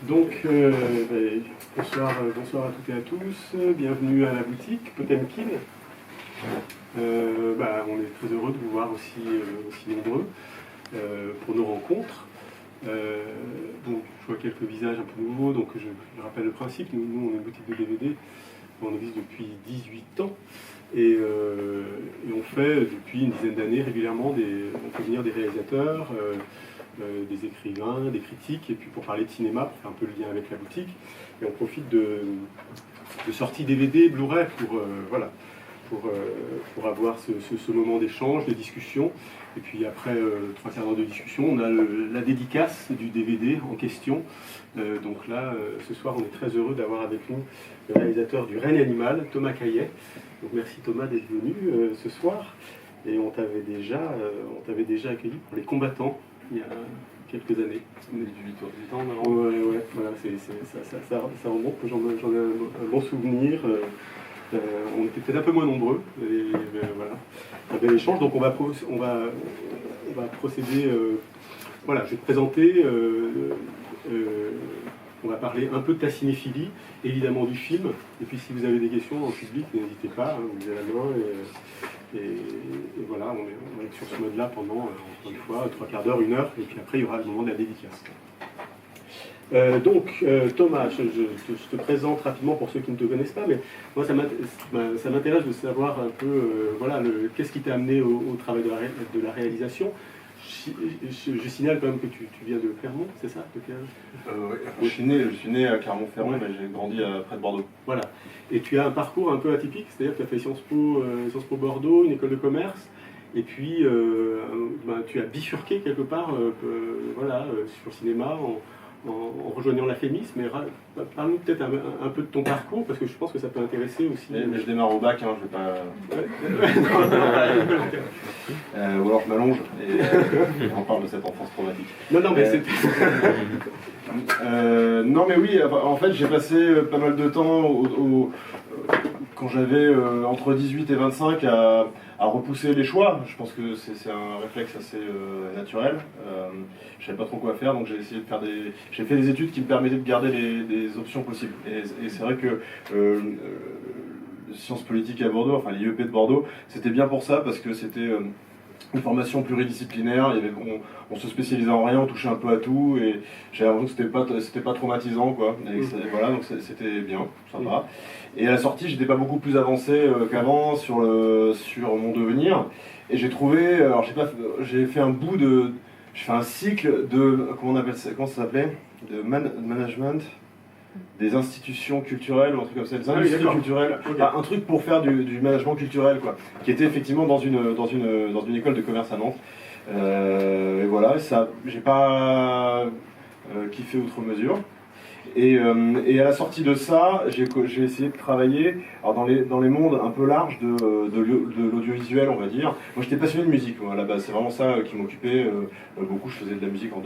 Bonsoir à toutes et à tous, bienvenue à la boutique Potemkin. On est très heureux de vous voir aussi nombreux pour nos rencontres. Donc, je vois quelques visages un peu nouveaux, donc je rappelle le principe. Nous, on est une boutique de DVD, on existe depuis 18 ans et on fait depuis une dizaine d'années régulièrement on fait venir des réalisateurs, des écrivains, des critiques, et puis pour parler de cinéma, pour faire un peu le lien avec la boutique. Et on profite de sorties DVD, Blu-ray pour avoir ce moment d'échange, de discussion. Et puis après 3/4 d'heure de discussion, on a la dédicace du DVD en question. Donc là, ce soir, on est très heureux d'avoir avec nous le réalisateur du Règne animal, Thomas Caillet. Donc merci Thomas d'être venu ce soir. Et on t'avait déjà accueilli pour Les Combattants il y a quelques années. 18 ans maintenant. Ouais, voilà, ça remonte, j'en ai un bon souvenir. On était peut-être un peu moins nombreux, voilà, un bel échange. Donc on va procéder. Voilà, je vais te présenter. On va parler un peu de ta cinéphilie, évidemment du film. Et puis si vous avez des questions en public, n'hésitez pas, vous levez la main. Et voilà, on est sur ce mode-là pendant, encore une fois, 3/4 d'heure, 1 heure. Et puis après, il y aura le moment de la dédicace. Thomas, je te présente rapidement pour ceux qui ne te connaissent pas, mais moi ça m'intéresse de savoir un peu qu'est-ce qui t'a amené au travail de la réalisation. Je signale quand même que tu viens de Clermont, c'est ça? Oui, je suis né à Clermont-Ferrand, mais j'ai grandi près de Bordeaux. Voilà. Et tu as un parcours un peu atypique, c'est-à-dire que tu as fait Sciences Po Bordeaux, une école de commerce, et puis tu as bifurqué quelque part sur le cinéma en rejoignant la FEMIS, mais parle-nous peut-être un peu de ton parcours, parce que je pense que ça peut intéresser aussi. Mais je démarre au bac, je vais pas... ou alors je m'allonge et on parle de cette enfance traumatique. Non, mais c'est... non, mais oui, en fait, j'ai passé pas mal de temps, quand j'avais entre 18 et 25, à repousser les choix. Je pense que c'est un réflexe assez naturel. Je savais pas trop quoi faire, donc j'ai essayé de faire j'ai fait des études qui me permettaient de garder les options possibles. Et c'est vrai que sciences politiques à Bordeaux, enfin l'IEP de Bordeaux, c'était bien pour ça, parce que c'était une formation pluridisciplinaire. On se spécialisait en rien, on touchait un peu à tout, et j'avais l'impression que c'était pas traumatisant, quoi. Voilà, donc c'était bien, sympa. Et à la sortie, j'étais pas beaucoup plus avancé qu'avant sur mon devenir. Et j'ai trouvé, alors j'ai fait un cycle de, comment ça s'appelait, de management des institutions culturelles, ou un truc comme ça, des industries culturelles, un truc pour faire du management culturel, quoi, qui était effectivement dans une école de commerce à Nantes. Et voilà, ça, j'ai pas kiffé outre mesure. Et à la sortie de ça, j'ai essayé de travailler dans les mondes un peu larges de l'audiovisuel, on va dire. Moi, j'étais passionné de musique, à la base. C'est vraiment ça qui m'occupait beaucoup. Je faisais de la musique en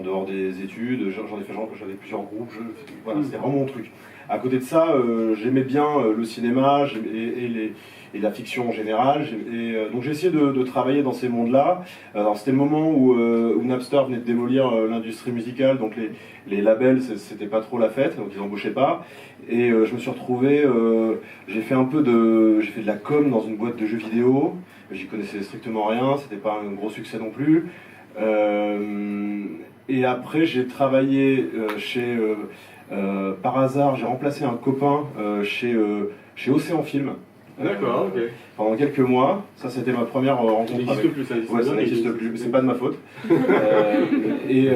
dehors des études. J'avais plusieurs groupes. Voilà, c'était vraiment mon truc. À côté de ça, j'aimais bien le cinéma et la fiction en général. Donc j'ai essayé de travailler dans ces mondes-là. Alors c'était le moment où Napster venait de démolir l'industrie musicale, donc les labels, c'était pas trop la fête, donc ils embauchaient pas. Et je me suis retrouvé, j'ai fait de la com dans une boîte de jeux vidéo. J'y connaissais strictement rien, c'était pas un gros succès non plus. Et après j'ai travaillé par hasard, j'ai remplacé un copain chez Océan Film. D'accord, ok. Pendant quelques mois, ça c'était ma première rencontre. Ça n'existe plus, ça ouais, ça n'existe plus, c'est pas de ma faute. Et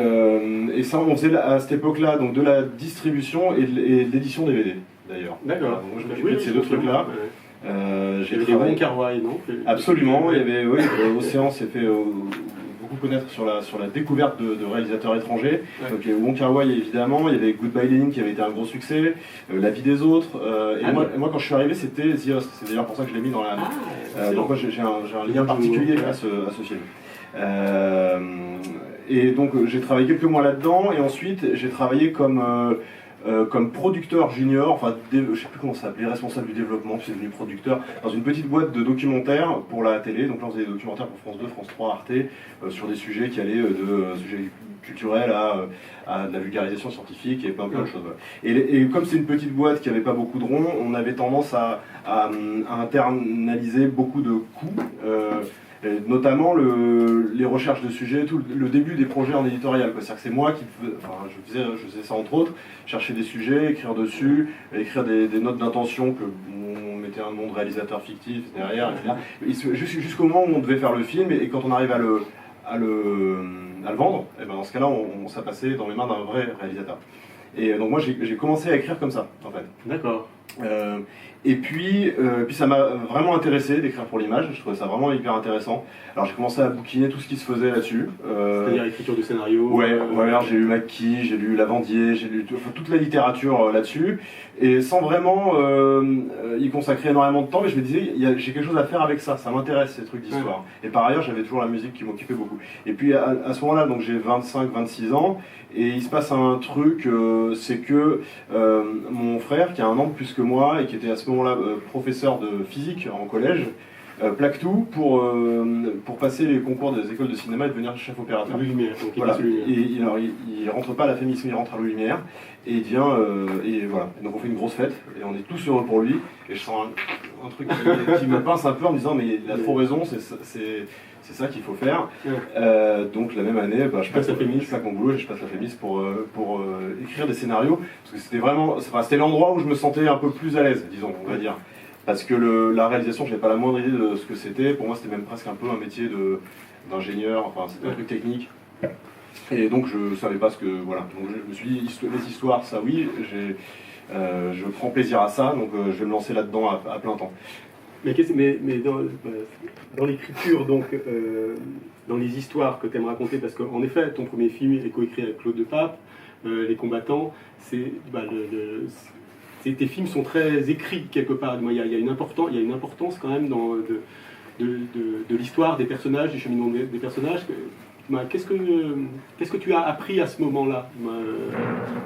ça, on faisait à cette époque-là donc de la distribution et de l'édition DVD d'ailleurs. D'accord. Moi je m'occupais de ces deux trucs-là. Il y avait les Wong Kar-wai, non? Absolument, il y avait, oui, Océan s'est fait beaucoup connaître sur la découverte de réalisateurs étrangers. Ouais. Donc Wong Kar-wai évidemment, il y avait Goodbye Lenin qui avait été un gros succès, La vie des autres, moi quand je suis arrivé c'était The Host, c'est d'ailleurs pour ça que je l'ai mis dans la... donc moi j'ai un lien particulier à ce film. Et donc j'ai travaillé quelques mois là-dedans, et ensuite j'ai travaillé comme producteur junior, enfin je sais plus comment ça s'appelait, responsable du développement, puis c'est devenu producteur dans une petite boîte de documentaires pour la télé. Donc là on faisait des documentaires pour France 2, France 3, Arte, sur des sujets qui allaient de sujets culturel à de la vulgarisation scientifique et plein de choses. Voilà. Et comme c'est une petite boîte qui n'avait pas beaucoup de ronds, on avait tendance à internaliser beaucoup de coûts. Et notamment les recherches de sujets, tout le début des projets en éditorial. C'est-à-dire que c'est moi qui je faisais ça entre autres, chercher des sujets, écrire dessus, écrire des notes d'intention que on mettait un nom de réalisateur fictif derrière, etc. Jusqu'au moment où on devait faire le film, et quand on arrive à le vendre, et ben dans ce cas-là, ça passait dans les mains d'un vrai réalisateur. Et donc moi j'ai commencé à écrire comme ça, en fait. D'accord. Et puis ça m'a vraiment intéressé d'écrire pour l'image, je trouvais ça vraiment hyper intéressant. Alors j'ai commencé à bouquiner tout ce qui se faisait là-dessus. C'est-à-dire l'écriture de scénario. Ouais, alors j'ai lu Mackie, j'ai lu Lavandier, j'ai lu toute la littérature là-dessus, et sans vraiment y consacrer énormément de temps, mais je me disais, j'ai quelque chose à faire avec ça m'intéresse ces trucs d'histoire. Et par ailleurs j'avais toujours la musique qui m'occupait beaucoup. Et puis à ce moment-là, donc j'ai 25-26 ans, et il se passe un truc, c'est que mon frère, qui a un an de plus que moi, et qui était à ce moment-là professeur de physique en collège, plaque tout pour passer les concours des écoles de cinéma et devenir chef opérateur. Louis Lumière, donc voilà. Il rentre pas à la Fémis, mais il rentre à Louis Lumière, et il vient, et voilà. Et donc on fait une grosse fête, et on est tous heureux pour lui, et je sens un truc qui me pince un peu en me disant, mais il a trop raison, c'est ça qu'il faut faire. Donc la même année, je plaque mon boulot et je passe la Fémis pour écrire des scénarios, parce que c'était l'endroit où je me sentais un peu plus à l'aise, disons, on va dire. Parce que la réalisation, je n'avais pas la moindre idée de ce que c'était. Pour moi, c'était même presque un peu un métier d'ingénieur, enfin c'était un truc technique. Et donc je savais pas ce que... Voilà. Donc je me suis dit, les histoires, ça oui, je prends plaisir à ça, donc je vais me lancer là-dedans à plein temps. Mais dans l'écriture, donc, dans les histoires que tu aimes raconter, parce qu'en effet, ton premier film est coécrit avec Claude Depape, Les Combattants, tes films sont très écrits quelque part. Il y a une importance quand même de l'histoire des personnages, du cheminement des personnages. Qu'est-ce que tu as appris à ce moment-là,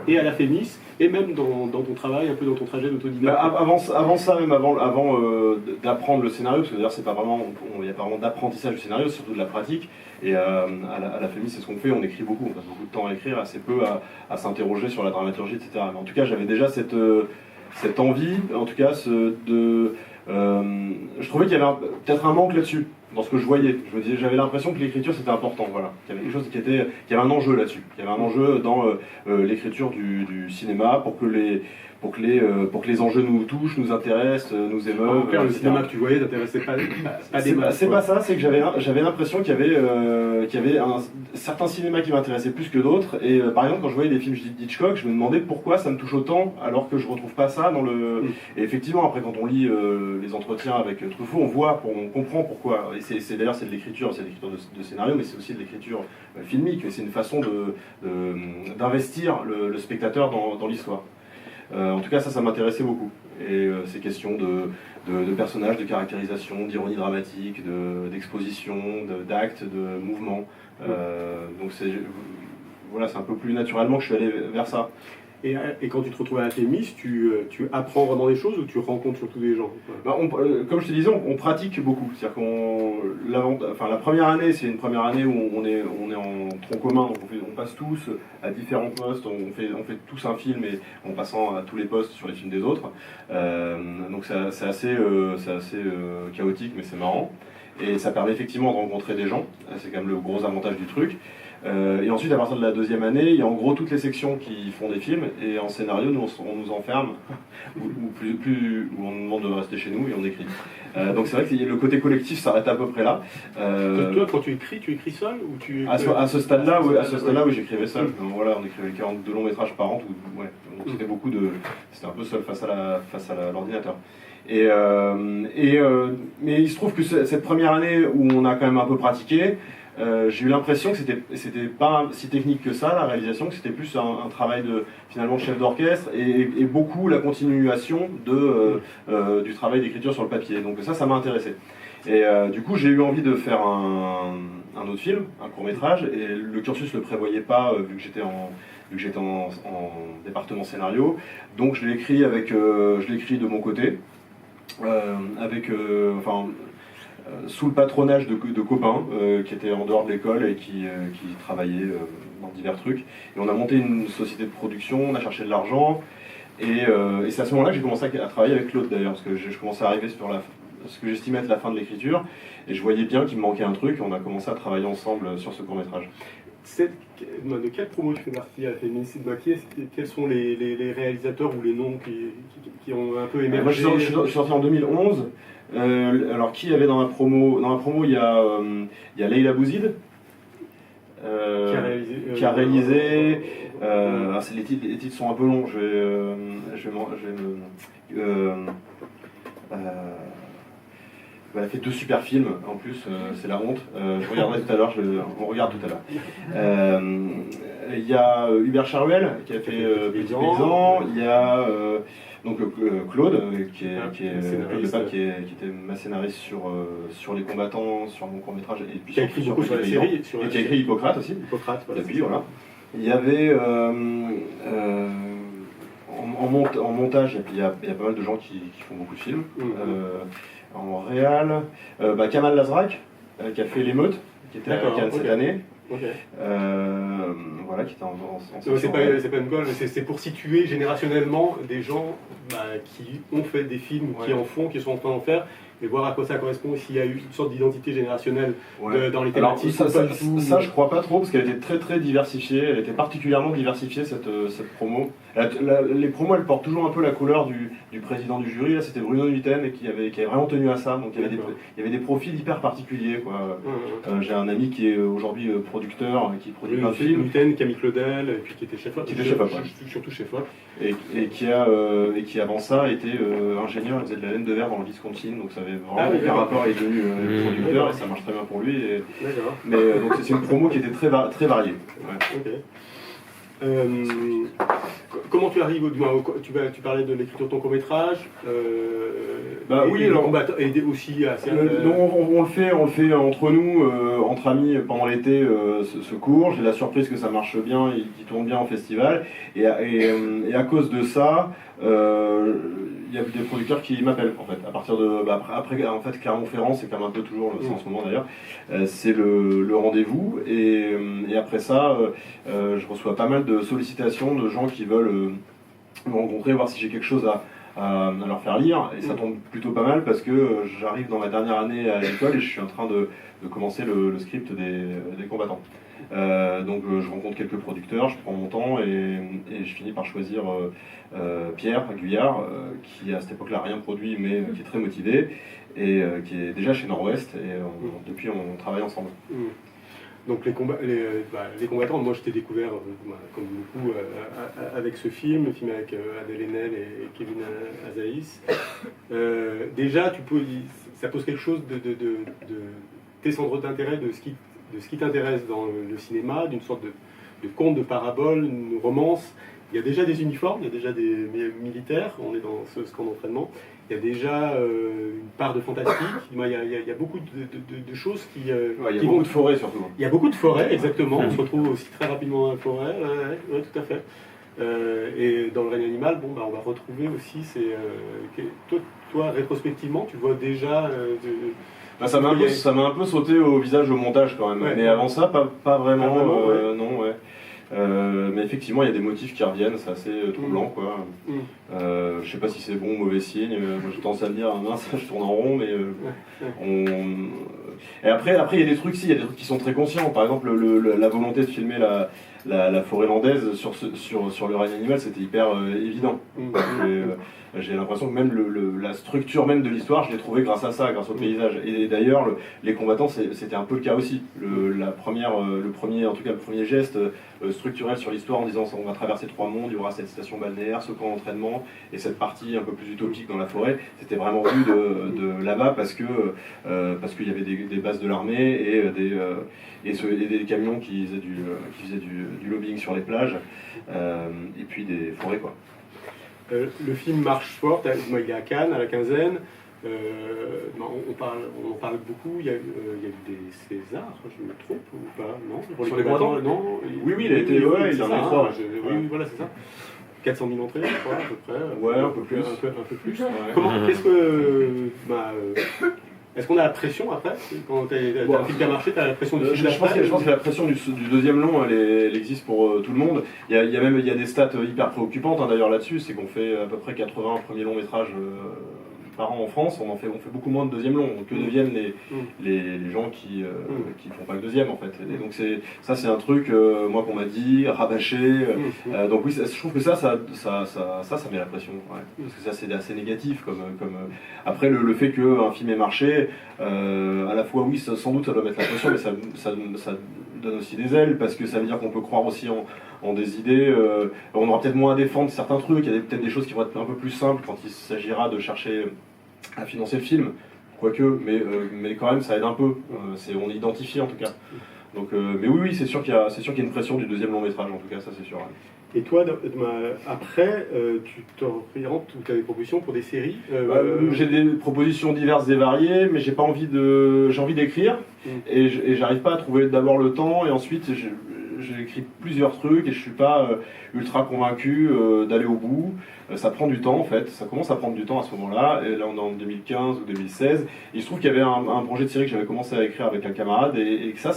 et à la Fémis, et même dans ton travail, un peu dans ton trajet d'autodidacte? Avant ça, même avant d'apprendre le scénario, parce que d'ailleurs il n'y a pas vraiment d'apprentissage du scénario, c'est surtout de la pratique. Et à la Fémis, c'est ce qu'on fait, on écrit beaucoup, on passe beaucoup de temps à écrire, assez peu à s'interroger sur la dramaturgie, etc. Mais en tout cas, j'avais déjà cette envie, en tout cas, je trouvais qu'il y avait peut-être un manque là-dessus, dans ce que je voyais. J'avais l'impression que l'écriture c'était important, voilà. Qu'il y avait quelque chose qu'il y avait un enjeu là-dessus. Il y avait un enjeu dans l'écriture du cinéma pour que les enjeux nous touchent, nous intéressent, nous émeuvent. En clair, le cinéma que tu voyais t'intéressait pas des masses. C'est pas ça, c'est que j'avais l'impression qu'il y avait un certain cinéma qui m'intéressait plus que d'autres. Et par exemple, quand je voyais des films d'Hitchcock, je me demandais pourquoi ça me touche autant alors que je retrouve pas ça dans le. Et effectivement, après, quand on lit les entretiens avec Truffaut, on comprend pourquoi. Et d'ailleurs, c'est de l'écriture de scénario, mais c'est aussi de l'écriture filmique. C'est une façon d'investir le spectateur dans l'histoire. En tout cas, ça m'intéressait beaucoup. Et ces questions de personnages, de caractérisation, d'ironie dramatique, d'exposition, d'actes, de mouvements. Donc c'est un peu plus naturellement que je suis allé vers ça. Et quand tu te retrouves à la Fémis, tu apprends vraiment des choses ou tu rencontres surtout des gens? Comme je te disais, on pratique beaucoup. C'est-à-dire la première année, c'est une première année où on est en tronc commun, donc on passe tous à différents postes, on fait tous un film et en passant à tous les postes sur les films des autres. Donc c'est assez chaotique, mais c'est marrant. Et ça permet effectivement de rencontrer des gens, c'est quand même le gros avantage du truc. Et ensuite, à partir de la deuxième année, il y a en gros toutes les sections qui font des films, et en scénario, on nous enferme, ou on nous demande de rester chez nous et on écrit. Donc c'est vrai que le côté collectif s'arrête à peu près là. Toi, quand tu écris seul ou à ce stade-là, oui, j'écrivais seul. Donc, voilà, on écrivait 42 longs métrages par an, donc c'était c'était un peu seul face à l'ordinateur. Mais il se trouve que cette première année où on a quand même un peu pratiqué, j'ai eu l'impression que c'était pas si technique que ça, la réalisation, que c'était plus un travail de finalement chef d'orchestre et beaucoup la continuation du travail d'écriture sur le papier. Donc ça m'a intéressé. Et du coup, j'ai eu envie de faire un autre film, un court-métrage, et le cursus ne le prévoyait pas vu que j'étais en département scénario. Donc je l'ai écrit de mon côté, sous le patronage de copains qui étaient en dehors de l'école et qui travaillaient dans divers trucs. Et on a monté une société de production, on a cherché de l'argent. Et c'est à ce moment-là que j'ai commencé à travailler avec Claude d'ailleurs, parce que je commençais à arriver sur ce que j'estimais être la fin de l'écriture. Et je voyais bien qu'il me manquait un truc, et on a commencé à travailler ensemble sur ce court-métrage. De quelle promo tu fais partie à Féminicide Maquillé? Quels sont les réalisateurs ou les noms qui ont un peu émergé? Moi, je suis sorti en 2011. Alors, qui y avait dans la promo? Dans la promo, il y a Leila Bouzid, qui a réalisé. Les titres sont un peu longs. Elle a fait 2 super films en plus, c'est la honte. Je regarderai tout à l'heure, on regarde tout à l'heure. Il y a Hubert Charuel qui a fait Petit Paysan. Il y a Claude, qui était ma scénariste sur Les Combattants, sur mon court-métrage, et puis qui a écrit beaucoup sur la série. Et qui a écrit Hippocrate aussi. Voilà, et puis voilà. Il y avait en montage, il y a pas mal de gens qui font beaucoup de films. En réal, Kamal Lazrak, qui a fait L'émeute, qui était à Cannes cette année. Voilà, qui était en c'est pas une colle, c'est pour situer générationnellement des gens qui ont fait des films, qui en font, qui sont en train d'en faire, et voir à quoi ça correspond, s'il y a eu une sorte d'identité générationnelle dans les thématiques. Alors, ça, je crois pas trop, parce qu'elle était très très diversifiée, elle était particulièrement diversifiée cette promo. Les promos, elles portent toujours un peu la couleur du président du jury. Là, c'était Bruno Nuiten qui avait vraiment tenu à ça, donc il y avait des profils hyper particuliers, quoi. J'ai un ami qui est aujourd'hui producteur, qui produit plein de films. Nuiten, Camille Claudel, et puis qui était chef-op. Surtout chef-op. Et qui avant ça était ingénieur, il faisait de la laine de verre dans le Wisconsin, donc ça avait vraiment aucun rapport, il est devenu producteur et ça marche très bien pour lui. Mais donc c'est une promo qui était très variée. Comment tu arrives tu parlais de l'écriture de ton court-métrage. Oui, alors aider aussi à on le fait entre nous, entre amis pendant l'été, ce cours. J'ai la surprise que ça marche bien, qu'il tourne bien en festival, et à cause de ça, il y a des producteurs qui m'appellent en fait. À partir de après en fait Clermont-Ferrand, c'est comme un peu toujours en ce moment d'ailleurs, c'est le rendez-vous, et après ça, je reçois pas mal de sollicitations de gens qui veulent me rencontrer, voir si j'ai quelque chose à leur faire lire, et ça tombe plutôt pas mal parce que j'arrive dans ma dernière année à l'école et je suis en train de commencer le script des combattants. Donc je rencontre quelques producteurs, je prends mon temps et je finis par choisir Pierre Guyard, qui à cette époque-là rien produit mais qui est très motivé et qui est déjà chez Nord-Ouest, et depuis on travaille ensemble. Donc les combattants, moi je t'ai découvert, comme beaucoup, avec ce film avec Adèle Haenel et Kevin Azaïs. Déjà, ça pose quelque chose de tes centres d'intérêt, de ce qui t'intéresse dans le cinéma, d'une sorte de conte, de parabole, une romance. Il y a déjà des uniformes, il y a déjà des militaires, on est dans ce camp d'entraînement. Il y a déjà une part de fantastique, il y a beaucoup de choses qui... il y a beaucoup de forêts surtout. Il y a beaucoup de forêts, exactement, on se retrouve aussi très rapidement dans la forêt, ouais, tout à fait. Et dans le règne animal, on va retrouver aussi toi, rétrospectivement, tu vois déjà... ça m'a un peu sauté au visage au montage quand même, mais avant ça, pas vraiment, non, ouais. Mais effectivement, il y a des motifs qui reviennent, c'est assez troublant, quoi. Je sais pas si c'est bon ou mauvais signe. Moi, j'ai tendance à me dire, mince, je tourne en rond, mais Et après, il y a des trucs, il y a des trucs qui sont très conscients. Par exemple, la volonté de filmer la forêt landaise sur le règne animal, c'était hyper évident. J'ai l'impression que même la structure même de l'histoire, je l'ai trouvée grâce à ça, grâce au paysage. Et d'ailleurs, les combattants, c'était un peu le cas aussi. Le premier geste structurel sur l'histoire en disant on va traverser 3 mondes, il y aura cette station balnéaire, ce camp d'entraînement et cette partie un peu plus utopique dans la forêt, c'était vraiment vu de là-bas parce qu'il y avait des bases de l'armée et des camions qui faisaient du lobbying sur les plages, et puis des forêts, quoi. Le film marche fort, il est à Cannes, à la quinzaine. On parle beaucoup, il y a eu des Césars, je me trompe ou pas? Non, pour sur les combattants, non. Oui, il a été, il en a eu 3. Oui, voilà, c'est ça. 400 000 entrées, je crois, à peu près. Ouais, un peu plus. Un peu plus. Ouais. Qu'est-ce que... Est-ce qu'on a la pression après? Quand t'as un film qui a marché, t'as la pression du film Je pense que la pression du deuxième long, elle existe pour tout le monde. Il y a des stats hyper préoccupantes d'ailleurs là-dessus, c'est qu'on fait à peu près 80 premiers longs métrages par an en France, on fait beaucoup moins de deuxième long. Donc que deviennent les gens qui font pas le deuxième en fait. Et donc c'est un truc moi qu'on m'a dit, rabâché. Donc oui, je trouve que ça met la pression. Ouais. Parce que ça c'est assez négatif comme après le fait qu'un film ait marché, à la fois oui sans doute ça doit mettre la pression, mais ça donne aussi des ailes parce que ça veut dire qu'on peut croire aussi en des idées. On aura peut-être moins à défendre certains trucs, il y a peut-être des choses qui vont être un peu plus simples quand il s'agira de chercher à financer le film, quoique, mais quand même ça aide un peu, on est identifié en tout cas. Donc, mais oui, c'est sûr qu'il y a une pression du deuxième long métrage en tout cas, ça c'est sûr. Ouais. Et toi, après, tu t'orientes ou tu as des propositions pour des séries J'ai des propositions diverses et variées, mais j'ai envie d'écrire et j'arrive pas à trouver d'abord le temps et ensuite j'ai écrit plusieurs trucs et je suis pas ultra convaincu d'aller au bout. Ça prend du temps en fait, ça commence à prendre du temps à ce moment-là, et là on est en 2015 ou 2016. Et il se trouve qu'il y avait un projet de série que j'avais commencé à écrire avec un camarade et que ça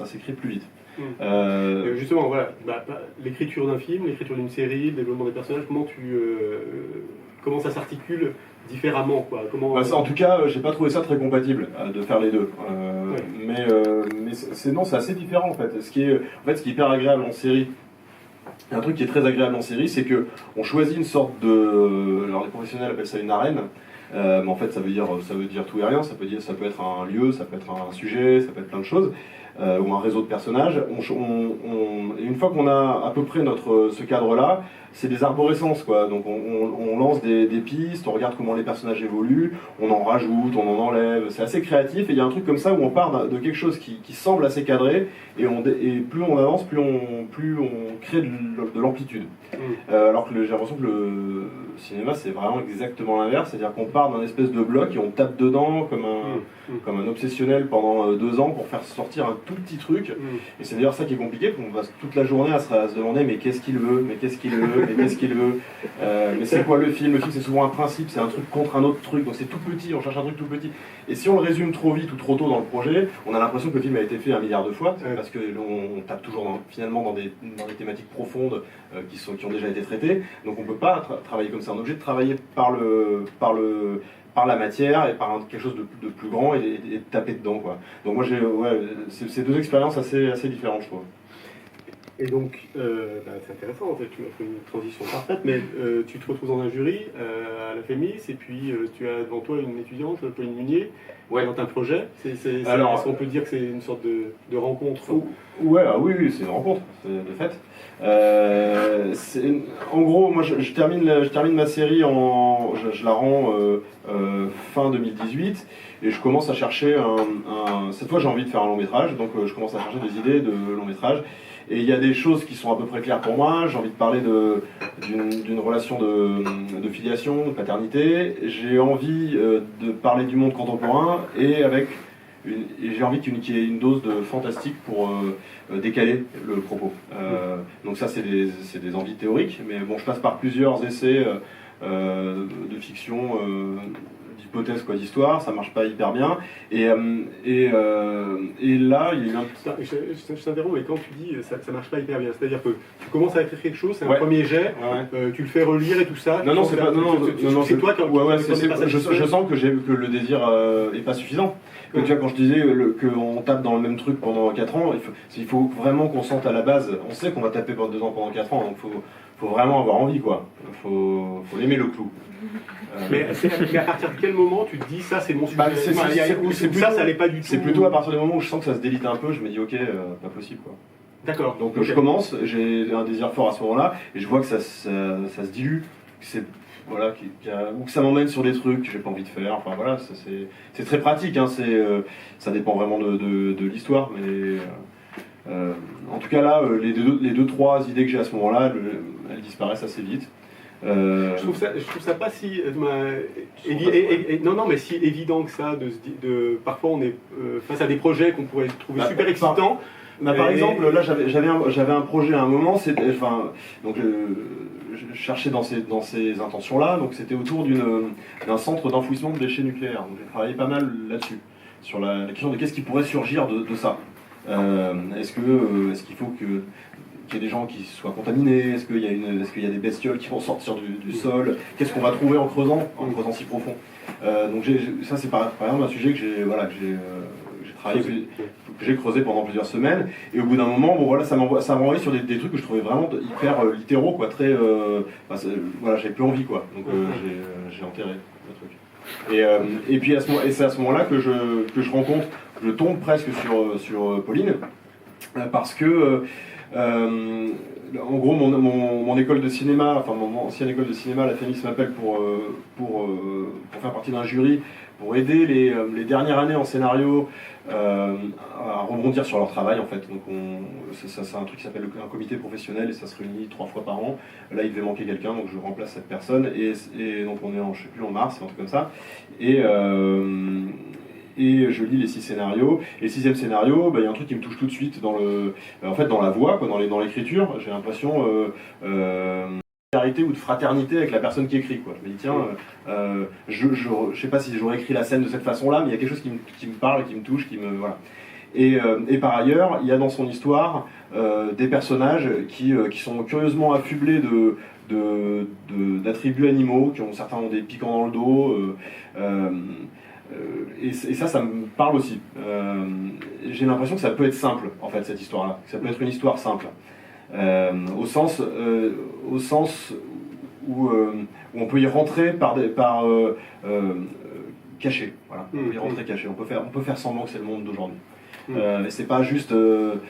s'écrit plus vite. Justement, voilà, l'écriture d'un film, l'écriture d'une série, le développement des personnages, comment ça s'articule différemment quoi. En tout cas, j'ai pas trouvé ça très compatible de faire les deux. Mais c'est assez différent en fait. Ce qui est hyper agréable en série. Un truc qui est très agréable en série, c'est que on choisit une sorte de, alors les professionnels appellent ça une arène, mais en fait ça veut dire tout et rien. Ça peut être un lieu, ça peut être un sujet, ça peut être plein de choses. Ou un réseau de personnages. Et une fois qu'on a à peu près ce cadre-là, c'est des arborescences, quoi. Donc on lance des pistes, on regarde comment les personnages évoluent, on en rajoute, on en enlève. C'est assez créatif et il y a un truc comme ça où on part de quelque chose qui semble assez cadré et plus on avance, plus on crée de l'amplitude. Alors que j'ai l'impression que le cinéma c'est vraiment exactement l'inverse, c'est-à-dire qu'on part d'un espèce de bloc et on tape dedans comme un obsessionnel pendant 2 ans pour faire sortir un tout petit truc. Et c'est d'ailleurs ça qui est compliqué, qu'on passe toute la journée à se demander mais qu'est-ce qu'il veut, mais qu'est-ce qu'il veut, mais qu'est-ce qu'il veut, mais c'est quoi le film? Le film c'est souvent un principe, c'est un truc contre un autre truc, donc c'est tout petit, on cherche un truc tout petit. Et si on le résume trop vite ou trop tôt dans le projet, on a l'impression que le film a été fait 1 milliard de fois, parce que on tape toujours finalement dans des thématiques profondes qui ont déjà été traitées, donc on peut pas travailler comme ça, on est obligé de travailler par la matière et par quelque chose de plus grand et de taper dedans quoi. Donc moi c'est 2 expériences assez différentes je trouve. Et donc, c'est intéressant en fait, tu m'as fait une transition parfaite, mais tu te retrouves dans un jury à la FEMIS et puis tu as devant toi une étudiante, Pauline Munier, dans un projet. Est-ce qu'on peut dire que c'est une sorte de rencontre? Oui, c'est une rencontre, de fait. En gros, moi je termine ma série, je la rends fin 2018 et je commence à chercher cette fois j'ai envie de faire un long métrage, donc je commence à chercher des idées de long métrage. Et il y a des choses qui sont à peu près claires pour moi. J'ai envie de parler d'une relation de filiation, de paternité. J'ai envie de parler du monde contemporain et j'ai envie qu'il y ait une dose de fantastique pour décaler le propos. Donc ça, c'est des envies théoriques, mais bon, je passe par plusieurs essais de fiction, d'hypothèses, d'histoire, ça marche pas hyper bien. Et là, il y a eu un... Je t'interromps, mais quand tu dis ça marche pas hyper bien, c'est-à-dire que tu commences à écrire quelque chose, c'est un premier jet, tu le fais relire et tout ça. Non, c'est pas... C'est toi qui je sens que le désir est pas suffisant. Tu vois, quand je disais qu'on tape dans le même truc pendant 4 ans, il faut vraiment qu'on sente à la base. On sait qu'on va taper pendant 2 ans pendant 4 ans, donc faut vraiment avoir envie, quoi. Faut aimer le clou. Mais à partir de quel moment tu te dis ça c'est mon sujet? Ça allait pas du tout. C'est plutôt à partir du moment où je sens que ça se délite un peu, je me dis ok, pas possible, quoi. D'accord. Donc je commence, j'ai un désir fort à ce moment-là, et je vois que ça se dilue, ou que ça m'emmène sur des trucs que j'ai pas envie de faire. Enfin voilà, c'est très pratique, hein, ça dépend vraiment de l'histoire, mais en tout cas là, les 2-3 idées que j'ai à ce moment-là, elles disparaissent assez vite. Je trouve ça pas si si évident que ça parfois on est face à des projets qu'on pourrait trouver super excitants. Bah, par exemple, là j'avais un projet à un moment, donc je cherchais dans ces intentions-là, donc c'était autour d'un centre d'enfouissement de déchets nucléaires. Donc j'ai travaillé pas mal là-dessus, sur la question de qu'est-ce qui pourrait surgir de ça. Est-ce qu'il faut qu'il y ait des gens qui soient contaminés? Est-ce qu'il y a des bestioles qui vont sortir du sol? Qu'est-ce qu'on va trouver en creusant si profond? Donc ça c'est par exemple un sujet que j'ai travaillé, que j'ai creusé pendant plusieurs semaines, et au bout d'un moment, bon voilà, ça m'a envoyé sur des trucs que je trouvais vraiment hyper littéraux, quoi, très, voilà, j'avais plus envie, quoi, donc j'ai enterré le truc. Et puis c'est à ce moment-là que je rencontre, je tombe presque sur Pauline, parce que en gros, mon école de cinéma, enfin mon ancienne école de cinéma, la FEMIS m'appelle pour faire partie d'un jury, pour aider les dernières années en scénario à rebondir sur leur travail en fait. Donc c'est un truc qui s'appelle un comité professionnel et ça se réunit 3 fois par an. Là il devait manquer quelqu'un, donc je remplace cette personne et donc on est je sais plus, en mars, un truc comme ça. Et je lis les 6 scénarios. Et le 6e scénario, il y a un truc qui me touche tout de suite dans la voix, quoi, dans l'écriture. J'ai l'impression ou de fraternité avec la personne qui écrit, quoi. Je me dis tiens, je sais pas si j'aurais écrit la scène de cette façon-là, mais il y a quelque chose qui me parle, qui me touche, voilà. Et par ailleurs, il y a dans son histoire des personnages qui sont curieusement affublés d'attributs animaux, certains ont des piquants dans le dos. Et ça me parle aussi. J'ai l'impression que ça peut être simple, en fait, cette histoire-là. Que ça peut être une histoire simple. Au sens où on peut y rentrer caché. Voilà. On peut y rentrer caché. On peut faire semblant que c'est le monde d'aujourd'hui. C'est pas juste, il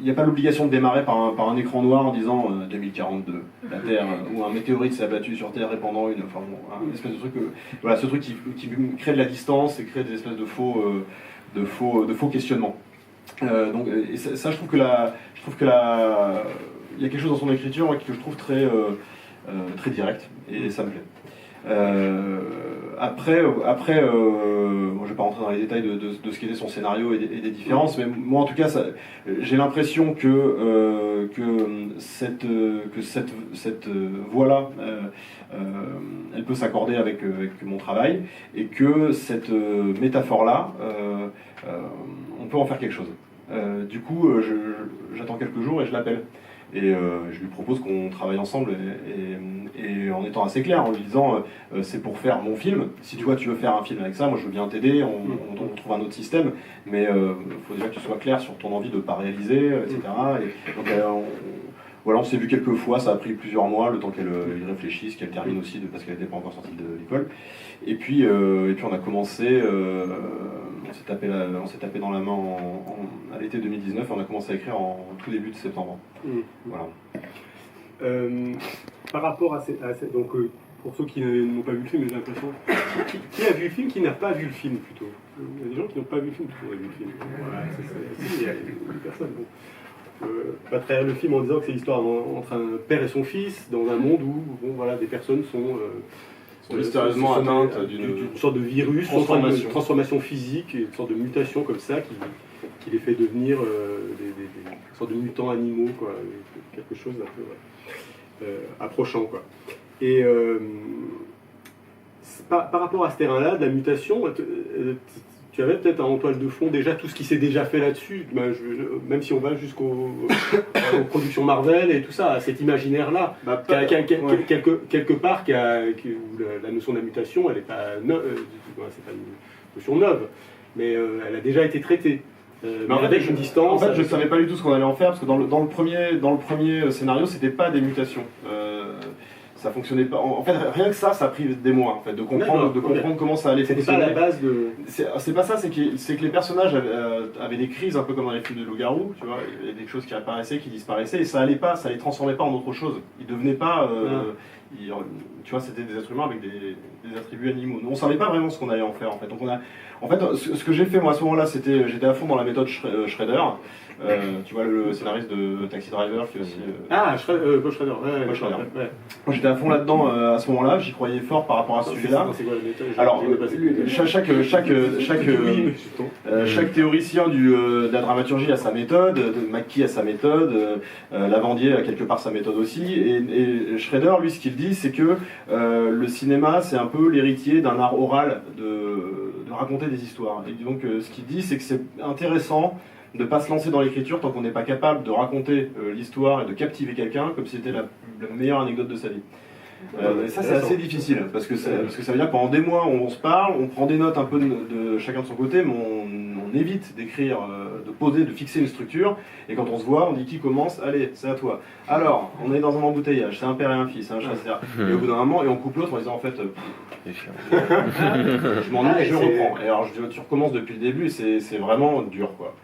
n'y a pas l'obligation de démarrer par un écran noir en disant 2042, la Terre, ou un météorite s'est abattu sur Terre répandant une espèce de truc, voilà, ce truc qui crée de la distance et crée des espèces de faux questionnements. Et ça, je trouve que il y a quelque chose dans son écriture que je trouve très direct, et ça me plaît. Après, moi, je vais pas rentrer dans les détails de ce qu'était son scénario et des différences, mais moi en tout cas, j'ai l'impression que cette voie-là, elle peut s'accorder avec mon travail, et que cette métaphore-là, on peut en faire quelque chose. Du coup, j'attends quelques jours et je l'appelle. Et je lui propose qu'on travaille ensemble et en étant assez clair, en lui disant c'est pour faire mon film. Si tu veux faire un film avec ça, moi je veux bien t'aider, on trouve un autre système, mais il faut déjà que tu sois clair sur ton envie de ne pas réaliser, etc. Et donc voilà, on s'est vu quelques fois, ça a pris plusieurs mois, le temps qu'elle réfléchisse, qu'elle termine aussi, parce qu'elle n'était pas encore sortie de l'école. Et puis on a commencé, on s'est tapé dans la main à l'été 2019, et on a commencé à écrire en tout début de septembre. Voilà. Par rapport à donc pour ceux qui n'ont pas vu le film, j'ai l'impression, qui a vu le film, qui n'a pas vu le film plutôt? Il y a des gens qui n'ont pas vu le film, qui ont vu le film. Voilà, il y a une personne. Pas trahir le film en disant que c'est l'histoire entre un père et son fils dans un monde où voilà, des personnes sont mystérieusement atteintes d'une sorte de virus, une transformation physique, une sorte de mutation comme ça qui les fait devenir des sortes de mutants animaux, quoi, quelque chose d'un peu approchant, quoi. Et par rapport à ce terrain-là, de la mutation, tu avais peut-être en toile de fond déjà tout ce qui s'est déjà fait là-dessus, même si on va aux productions Marvel et tout ça, cet imaginaire-là, quelque part, où la notion de la mutation, elle n'est pas c'est pas une notion neuve, mais elle a déjà été traitée. Mais avec une distance. En fait, je ne savais pas du tout ce qu'on allait en faire, parce que dans le premier scénario, c'était pas des mutations. Ça fonctionnait pas. En fait, rien que ça a pris des mois, en fait, de comprendre comment ça allait fonctionner. C'était pas la base de. C'est pas ça, c'est que les personnages avaient des crises, un peu comme dans les films de loup-garou, tu vois. Il y avait des choses qui apparaissaient, qui disparaissaient, et ça les transformait pas en autre chose. Ils devenaient pas. Tu vois, c'était des êtres humains avec des attributs animaux. On savait pas vraiment ce qu'on allait en faire, en fait. Donc ce que j'ai fait moi à ce moment-là, j'étais à fond dans la méthode Schrader. tu vois le scénariste de Taxi Driver qui est aussi... Paul Schrader. Paul Schrader. Ouais. Moi j'étais à fond là-dedans à ce moment-là, j'y croyais fort par rapport à ce sujet-là. C'est quoi la méthode? Alors, chaque théoricien de la dramaturgie a sa méthode, McKee a sa méthode, Lavandier a quelque part sa méthode aussi, et Schrader, lui, ce qu'il dit, c'est que le cinéma, c'est un peu l'héritier d'un art oral de raconter des histoires. Et donc, ce qu'il dit, c'est que c'est intéressant de ne pas se lancer dans l'écriture tant qu'on n'est pas capable de raconter l'histoire et de captiver quelqu'un comme si c'était la meilleure anecdote de sa vie. Et ça c'est assez difficile parce que ça veut dire que pendant des mois on se parle, on prend des notes un peu de chacun de son côté, mais on évite d'écrire, de poser, de fixer une structure, et quand on se voit on dit qui commence, allez c'est à toi. Alors on est dans un embouteillage, c'est un père et un fils, un chat, etc. Et au bout d'un moment, et on coupe l'autre en disant en fait je m'ennuie et je reprends. Et alors tu recommences depuis le début et c'est vraiment dur quoi.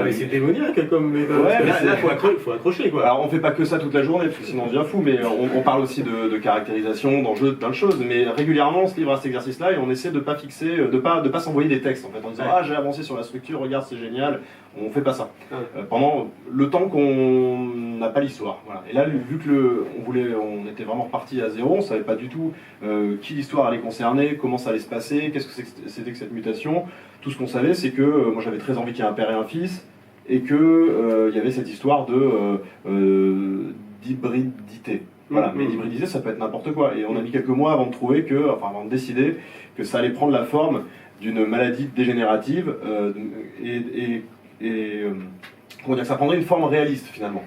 Mais c'est démoniaque comme méthode. Ouais, là, faut accrocher quoi. Alors on fait pas que ça toute la journée parce que sinon on devient fou, mais on parle aussi de caractérisation, d'enjeux, de plein de choses. Mais régulièrement on se livre à cet exercice-là et on essaie de pas fixer, de pas s'envoyer des textes en fait en disant ah j'ai avancé sur la structure, regarde c'est génial. On fait pas ça. Pendant le temps qu'on n'a pas l'histoire. Voilà. Et là vu que on était vraiment reparti à zéro, on savait pas du tout qui l'histoire allait concerner, comment ça allait se passer, qu'est-ce que c'était que cette mutation. Tout ce qu'on savait, c'est que moi j'avais très envie qu'il y ait un père et un fils, et que y avait cette histoire d'hybridité. Voilà, mais l'hybridité ça peut être n'importe quoi. Et on a mis quelques mois avant de décider que ça allait prendre la forme d'une maladie dégénérative comment dire, ça prendrait une forme réaliste finalement.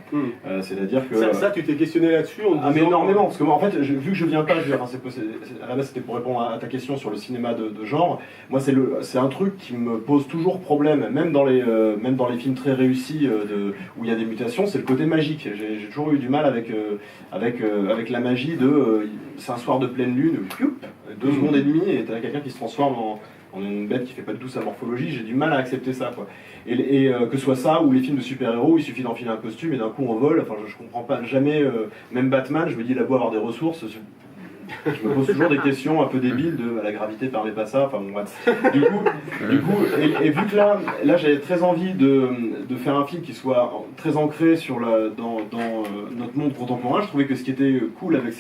C'est-à-dire que... Ça, tu t'es questionné là-dessus mais énormément, parce que moi en fait, vu que je viens pas, à la base c'était pour répondre à ta question sur le cinéma de genre, moi c'est un truc qui me pose toujours problème, même dans les films très réussis où il y a des mutations, c'est le côté magique. J'ai toujours eu du mal avec la magie c'est un soir de pleine lune, 2 secondes et demie, et t'as quelqu'un qui se transforme en une bête qui fait pas du tout sa morphologie, j'ai du mal à accepter ça quoi. Et que ce soit ça ou les films de super-héros, il suffit d'enfiler un costume et d'un coup on vole, enfin je comprends pas jamais, même Batman, je me dis il a beau avoir des ressources, je me pose toujours des questions un peu débiles de la gravité permet pas ça, enfin bon bref. Du coup et vu que là j'avais très envie de faire un film qui soit très ancré dans notre monde contemporain, je trouvais que ce qui était cool avec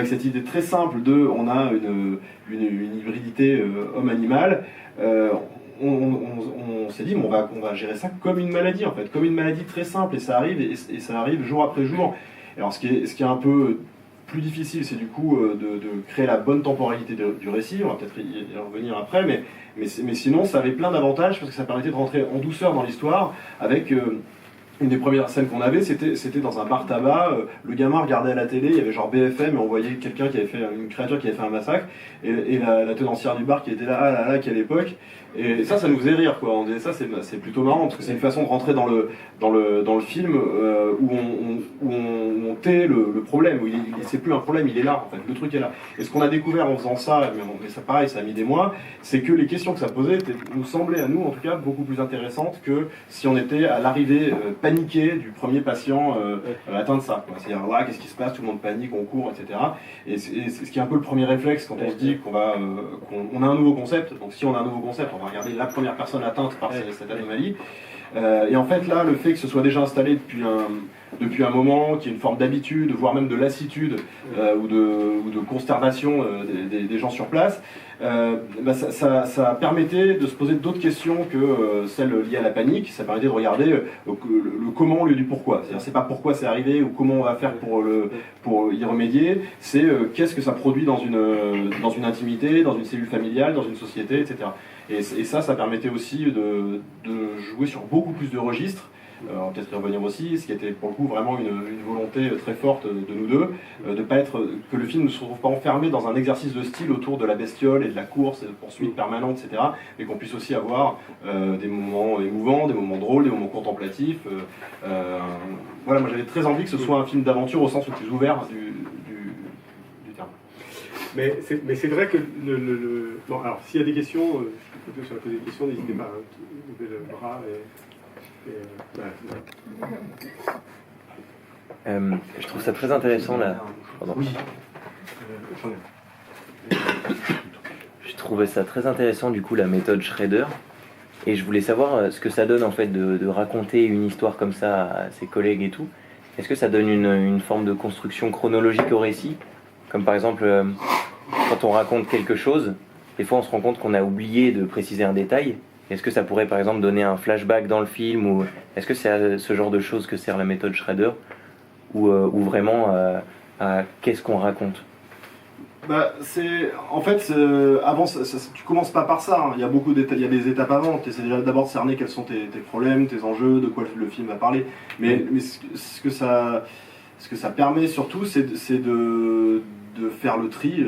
cette idée très simple on a une hybridité homme-animal, on s'est dit on va gérer ça comme une maladie en fait, comme une maladie très simple, et ça arrive jour après jour. Et alors ce qui est un peu plus difficile, c'est du coup de créer la bonne temporalité du récit, on va peut-être y revenir après, mais sinon ça avait plein d'avantages parce que ça permettait de rentrer en douceur dans l'histoire avec... Une des premières scènes qu'on avait, c'était dans un bar tabac, le gamin regardait à la télé, il y avait genre BFM et on voyait quelqu'un une créature qui avait fait un massacre, et la tenancière du bar qui était là, ah là là, quelle époque. Et ça nous faisait rire quoi, on disait ça c'est plutôt marrant parce que c'est une façon de rentrer dans le film où on tait le problème, où c'est plus un problème, il est là en fait, le truc est là. Et ce qu'on a découvert en faisant ça, mais ça pareil, ça a mis des mois, c'est que les questions que ça posait nous semblaient à nous en tout cas beaucoup plus intéressantes que si on était à l'arrivée paniqué du premier patient atteint de ça. C'est-à-dire qu'est-ce qui se passe, tout le monde panique, on court, etc. Et ce qui est un peu le premier réflexe quand on se dit qu'on a un nouveau concept, donc si on a un nouveau concept, on va regarder la première personne atteinte par cette anomalie. Et en fait là, le fait que ce soit déjà installé depuis un moment, qu'il y ait une forme d'habitude, voire même de lassitude ou de consternation des gens sur place, ça permettait de se poser d'autres questions que celles liées à la panique. Ça permettait de regarder le comment au lieu du pourquoi. C'est-à-dire c'est pas pourquoi c'est arrivé ou comment on va faire pour y remédier, c'est qu'est-ce que ça produit dans une intimité, dans une cellule familiale, dans une société, etc. Et ça permettait aussi de jouer sur beaucoup plus de registres. On va peut-être y revenir aussi, ce qui était pour le coup vraiment une volonté très forte de nous deux, que le film ne se retrouve pas enfermé dans un exercice de style autour de la bestiole et de la course et de poursuite permanente, etc. Mais qu'on puisse aussi avoir des moments émouvants, des moments drôles, des moments contemplatifs. Voilà, moi j'avais très envie que ce soit un film d'aventure au sens le plus ouvert du terme. Mais c'est vrai que bon, alors s'il y a des questions, je peux poser des questions, n'hésitez pas à lever le bras je trouve ça très intéressant là. Oui. Je trouvais ça très intéressant du coup la méthode Schrader. Et je voulais savoir ce que ça donne en fait de raconter une histoire comme ça à ses collègues et tout. Est-ce que ça donne une forme de construction chronologique au récit? Comme par exemple, quand on raconte quelque chose, des fois on se rend compte qu'on a oublié de préciser un détail. Est-ce que ça pourrait par exemple donner un flashback dans le film, ou est-ce que c'est à ce genre de choses que sert la méthode Schrader, ou vraiment à qu'est-ce qu'on raconte? Bah, en fait, avant, tu commences pas par ça, hein. Il y a beaucoup d'étapes, il y a des étapes avant. Tu essaies déjà d'abord de cerner quels sont tes problèmes, tes enjeux, de quoi le film va parler. Mais ce que ça permet surtout, c'est de faire le tri,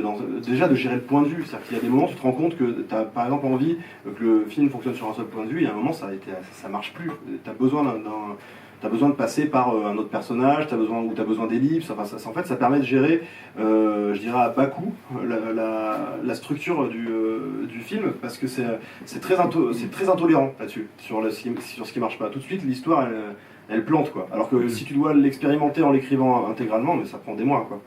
déjà de gérer le point de vue. C'est-à-dire qu'il y a des moments où tu te rends compte que tu as par exemple envie que le film fonctionne sur un seul point de vue, et à un moment ça marche plus. Tu as besoin T'as besoin de passer par un autre personnage, t'as besoin d'ellipses. Enfin, en fait, ça permet de gérer, je dirais à bas coût, la structure du film, parce que c'est très intolérant là-dessus, sur ce qui marche pas. Tout de suite, l'histoire, elle plante, quoi. Alors que si tu dois l'expérimenter en l'écrivant intégralement, mais ça prend des mois, quoi.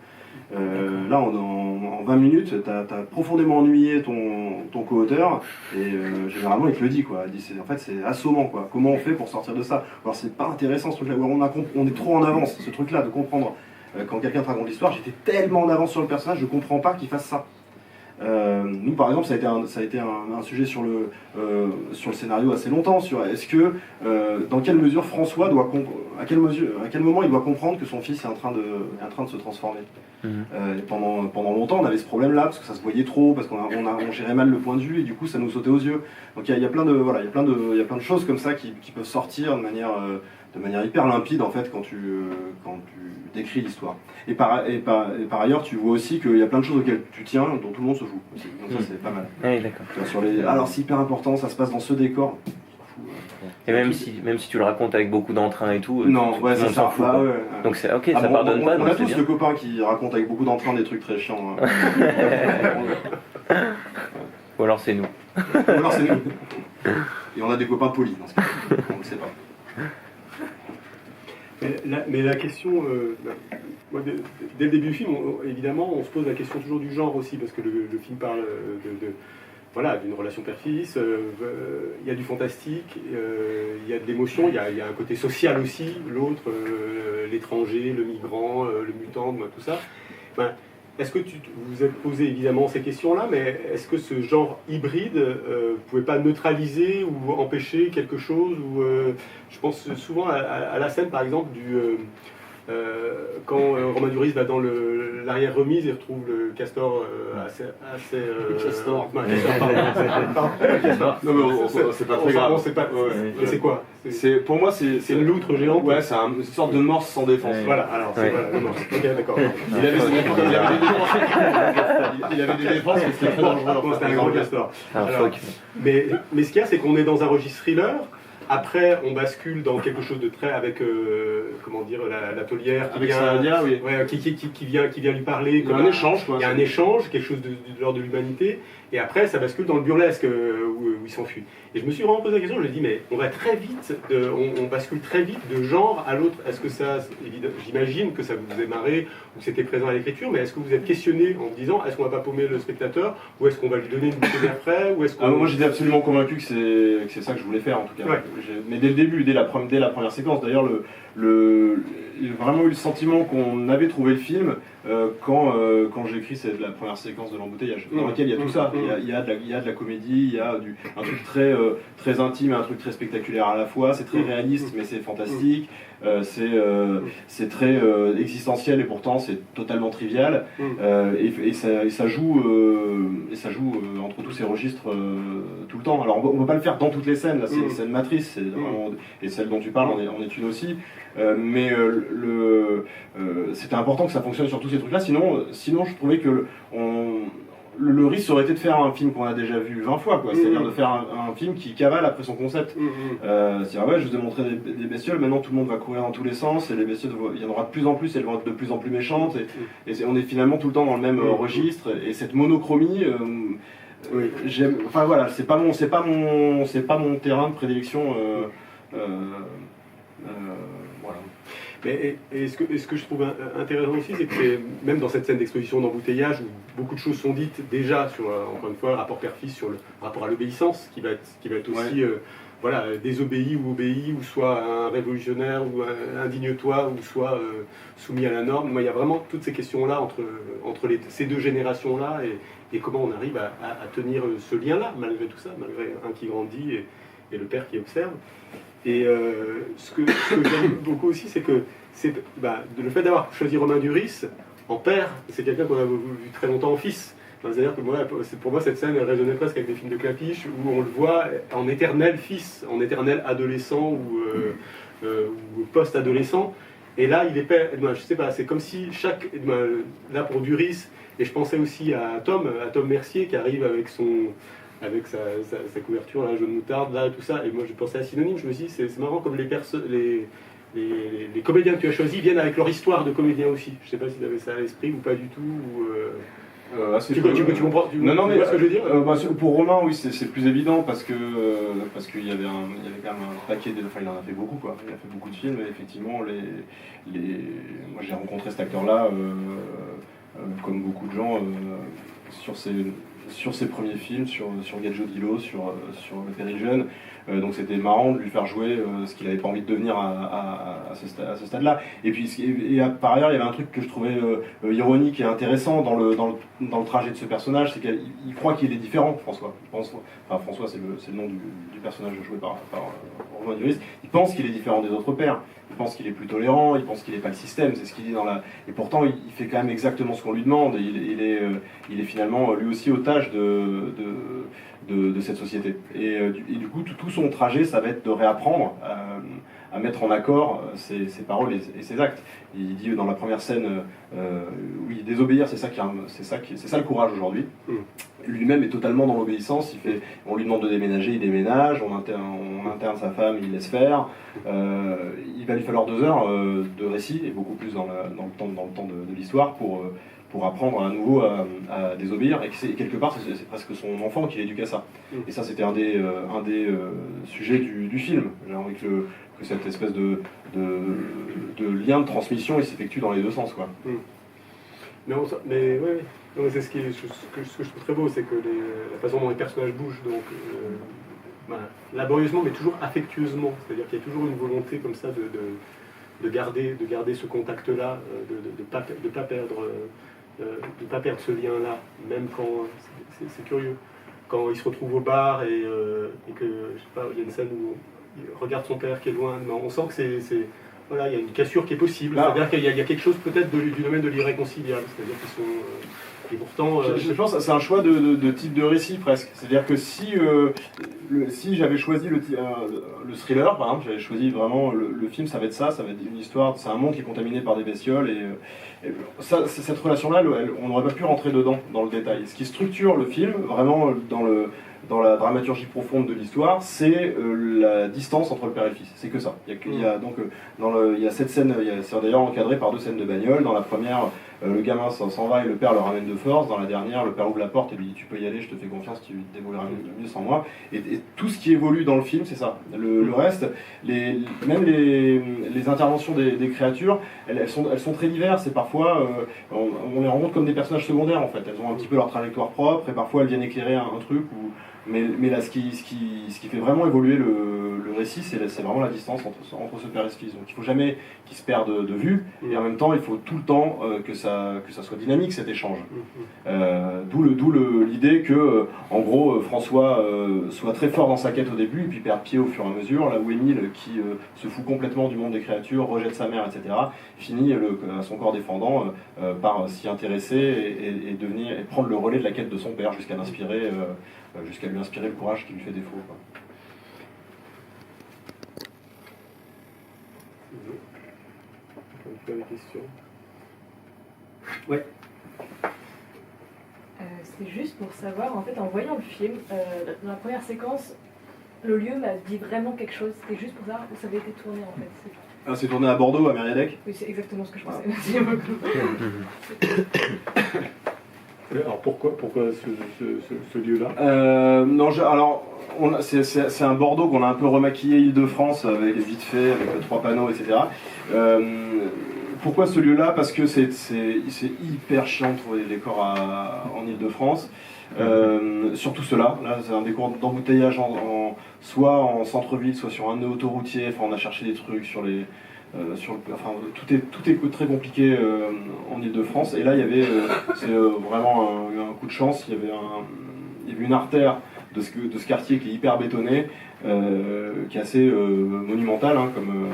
Là, en 20 minutes, t'as profondément ennuyé ton co-auteur, et généralement il te le dit, quoi. Il dit, en fait, c'est assommant, quoi. Comment on fait pour sortir de ça? Alors c'est pas intéressant ce truc-là, on est trop en avance, ce truc-là, de comprendre. Quand quelqu'un te raconte l'histoire, j'étais tellement en avance sur le personnage, je comprends pas qu'il fasse ça. Nous, par exemple, ça a été un sujet sur le scénario assez longtemps, sur dans quelle mesure François à quel moment il doit comprendre que son fils est en train de se transformer. Et pendant longtemps, on avait ce problème-là, parce que ça se voyait trop, parce on gérait mal le point de vue, et du coup, ça nous sautait aux yeux. Donc il y a plein de choses comme ça qui peuvent sortir de manière hyper limpide, en fait, quand tu décris l'histoire. Et par ailleurs, tu vois aussi qu'il y a plein de choses auxquelles tu tiens, dont tout le monde se fout aussi. Donc ça, c'est pas mal. Oui, d'accord. Alors c'est hyper important, ça se passe dans ce décor. Et même si tu le racontes avec beaucoup d'entrain et tout, non, tout le monde s'en fout. Ouais. Donc c'est ok, ça pardonne pas. On a tous le copain qui raconte avec beaucoup d'entrain des trucs très chiants. Ou alors c'est nous. Et on a des copains polis dans ce cas, on ne sait pas. Mais la question, dès le début du film, évidemment, on se pose la question toujours du genre aussi, parce que le film parle d'une relation père-fils, il y a du fantastique, il y a de l'émotion, il y a un côté social aussi, l'autre, l'étranger, le migrant, le mutant, tout ça. Enfin, est-ce que vous vous êtes posé évidemment ces questions-là, mais est-ce que ce genre hybride ne pouvait pas neutraliser ou empêcher quelque chose je pense souvent à la scène, par exemple, quand Romain Duris va dans l'arrière-remise et retrouve le castor assez Castor. Castor. Non mais c'est pas très grave. C'est quoi? Pour moi, c'est une loutre géante. Ouais, c'est une sorte de morse sans défense. Ouais. Voilà, alors c'est le morse. Ok, d'accord. Il avait des défenses, mais c'était très dangereux. C'était un gros castor. Mais ce qu'il y a, c'est qu'on est dans un registre thriller. Après, on bascule dans quelque chose de très avec, comment dire, la taulière qui vient lui parler. Il y a un échange, quoi. Il y a un échange, quelque chose de l'ordre de l'humanité. Et après, ça bascule dans le burlesque où il s'enfuit. Et je me suis vraiment posé la question, je me suis dit, mais on va très vite, on bascule très vite de genre à l'autre. Est-ce que ça, j'imagine que ça vous est marré, ou que c'était présent à l'écriture, mais est-ce que vous êtes questionné en vous disant, est-ce qu'on va pas paumer le spectateur, ou est-ce qu'on va lui donner une bouchée d'air frais, ou est-ce qu'on... Moi, j'étais absolument convaincu que c'est ça que je voulais faire, en tout cas. Ouais. Mais dès le début, dès la première séquence, d'ailleurs, j'ai vraiment eu le sentiment qu'on avait trouvé le film quand j'ai écrit la première séquence de l'embouteillage, dans laquelle il y a tout ça. Il y a de la comédie, il y a un truc très intime et un truc très spectaculaire à la fois. C'est très réaliste, mais c'est fantastique. C'est très existentiel et pourtant c'est totalement trivial. Et ça joue entre tous ces registres tout le temps. Alors on ne peut pas le faire dans toutes les scènes. Là, c'est une scène matrice, et celle dont tu parles en est une aussi. Mais c'était important que ça fonctionne sur tous ces trucs-là. Sinon, je trouvais que le risque aurait été de faire un film qu'on a déjà vu 20 fois, quoi. C'est-à-dire de faire un film qui cavale après son concept. C'est-à-dire, je vous ai montré des bestioles, maintenant tout le monde va courir dans tous les sens, et les bestioles, il y en aura de plus en plus, elles vont être de plus en plus méchantes, et on est finalement tout le temps dans le même registre, et cette monochromie... Enfin voilà, c'est pas mon terrain de prédilection. Voilà. Et ce que je trouve intéressant aussi, c'est que même dans cette scène d'exposition d'embouteillage, où beaucoup de choses sont dites déjà sur, encore une fois, le rapport père-fils, sur le rapport à l'obéissance, qui va être aussi voilà, désobéi ou obéi, ou soit un révolutionnaire, ou indigne-toi, ou soit soumis à la norme. Moi, il y a vraiment toutes ces questions-là entre ces deux générations-là, et comment on arrive à tenir ce lien-là, malgré tout ça, malgré un qui grandit et le père qui observe. Et ce que j'aime beaucoup aussi, c'est que le fait d'avoir choisi Romain Duris en père, c'est quelqu'un qu'on a vu très longtemps en fils. C'est-à-dire que pour moi, cette scène elle résonnait presque avec des films de Clapiche, où on le voit en éternel fils, en éternel adolescent ou post-adolescent. Et là, il est père. Je sais pas, c'est comme si là pour Duris, et je pensais aussi à Tom Mercier qui arrive avec sa couverture, là, jaune moutarde, là, tout ça. Et moi, je pensais à Synonyme, je me suis dit, c'est marrant comme les comédiens que tu as choisis viennent avec leur histoire de comédien aussi. Je sais pas si tu avais ça à l'esprit ou pas du tout. Tu comprends mais ce que je veux dire pour Romain, oui, c'est plus évident parce qu'il y avait quand même un paquet il en a fait beaucoup, quoi. Il a fait beaucoup de films, et effectivement, moi j'ai rencontré cet acteur-là, comme beaucoup de gens, sur ses premiers films, sur Gadjo Dilo, sur Le Péril Jeune. Donc c'était marrant de lui faire jouer ce qu'il n'avait pas envie de devenir à ce stade-là. Et puis par ailleurs, il y avait un truc que je trouvais ironique et intéressant dans le trajet de ce personnage, c'est qu'il croit qu'il est différent, François. François, c'est le nom du personnage joué par Romain Duris. Il pense qu'il est différent des autres pères. Il pense qu'il est plus tolérant, il pense qu'il n'est pas le système, c'est ce qu'il dit Et pourtant, il fait quand même exactement ce qu'on lui demande. Et il est finalement lui aussi otage de cette société. Et du coup, tout son trajet, ça va être de réapprendre à mettre en accord ses paroles et ses actes. Il dit dans la première scène, oui, désobéir, c'est ça le courage aujourd'hui. Lui-même est totalement dans l'obéissance. On lui demande de déménager, il déménage. On interne sa femme, il laisse faire. Il va lui falloir 2 heures de récit, et beaucoup plus dans le temps de l'histoire, pour apprendre à nouveau à désobéir, et quelque part c'est presque son enfant qui l'éduque à ça. Et ça, c'était un des sujets du film. J'ai envie que cette espèce de lien de transmission, il s'effectue dans les deux sens, quoi. Mais c'est ce que je trouve très beau, c'est que la façon dont les personnages bougent, donc laborieusement mais toujours affectueusement, c'est-à-dire qu'il y a toujours une volonté comme ça de garder ce contact-là, de pas perdre ce lien-là, même quand c'est curieux. Quand il se retrouve au bar et que, je sais pas, il y a une scène où il regarde son père qui est loin, on sent que voilà, il y a une cassure qui est possible. C'est-à-dire qu'il y a quelque chose peut-être du domaine de l'irréconciliable, c'est-à-dire qu'ils sont... Et pourtant, je pense que c'est un choix de type de récit presque. C'est-à-dire que si j'avais choisi le thriller, par exemple, j'avais choisi vraiment le film, ça va être une histoire, c'est un monde qui est contaminé par des bestioles, et cette relation-là, on n'aurait pas pu rentrer dedans, dans le détail. Ce qui structure le film, vraiment dans la dramaturgie profonde de l'histoire, c'est la distance entre le père et le fils. C'est que ça. Il y a cette scène, c'est d'ailleurs encadré par 2 scènes de bagnole. Dans la première, le gamin s'en va et le père le ramène de force. Dans la dernière, le père ouvre la porte et lui dit tu peux y aller, je te fais confiance, tu te débrouilleras mieux sans moi. Et tout ce qui évolue dans le film, c'est ça. Le reste, même les interventions des créatures, elles sont très diverses, et parfois on les rencontre comme des personnages secondaires en fait. Elles ont un petit peu leur trajectoire propre, et parfois elles viennent éclairer un truc. Mais là, ce qui fait vraiment évoluer le récit, c'est vraiment la distance entre ce père et ce fils. Donc il ne faut jamais qu'ils se perdent de vue, et en même temps, il faut tout le temps que ça soit dynamique, cet échange. D'où l'idée que, en gros, François soit très fort dans sa quête au début, et puis perd pied au fur et à mesure, là où Émile, qui se fout complètement du monde des créatures, rejette sa mère, etc., finit à son corps défendant par s'y intéresser et prendre le relais de la quête de son père, jusqu'à lui inspirer le courage qui lui fait défaut, quoi. Des questions ? Ouais. C'est juste pour savoir, en fait, en voyant le film, dans la première séquence, le lieu m'a dit vraiment quelque chose. C'était juste pour savoir où ça avait été tourné, en fait. C'est tourné à Bordeaux, à Mériadec. Oui, c'est exactement ce que je pensais. Merci beaucoup. Alors pourquoi ce lieu-là? Non, alors, c'est un Bordeaux qu'on a un peu remaquillé Île-de-France, avec vite fait, avec 3 panneaux, etc. Pourquoi ce lieu-là? Parce que c'est hyper chiant de trouver des décors en Île-de-France. Surtout ceux-là, là c'est un décor d'embouteillage soit en centre-ville, soit sur un nœud autoroutier. Enfin, on a cherché des trucs sur les... enfin, tout est très compliqué en Île-de-France. Et là, il y avait vraiment un coup de chance. Il y avait une artère de ce quartier qui est hyper bétonné, qui est assez monumental, hein, comme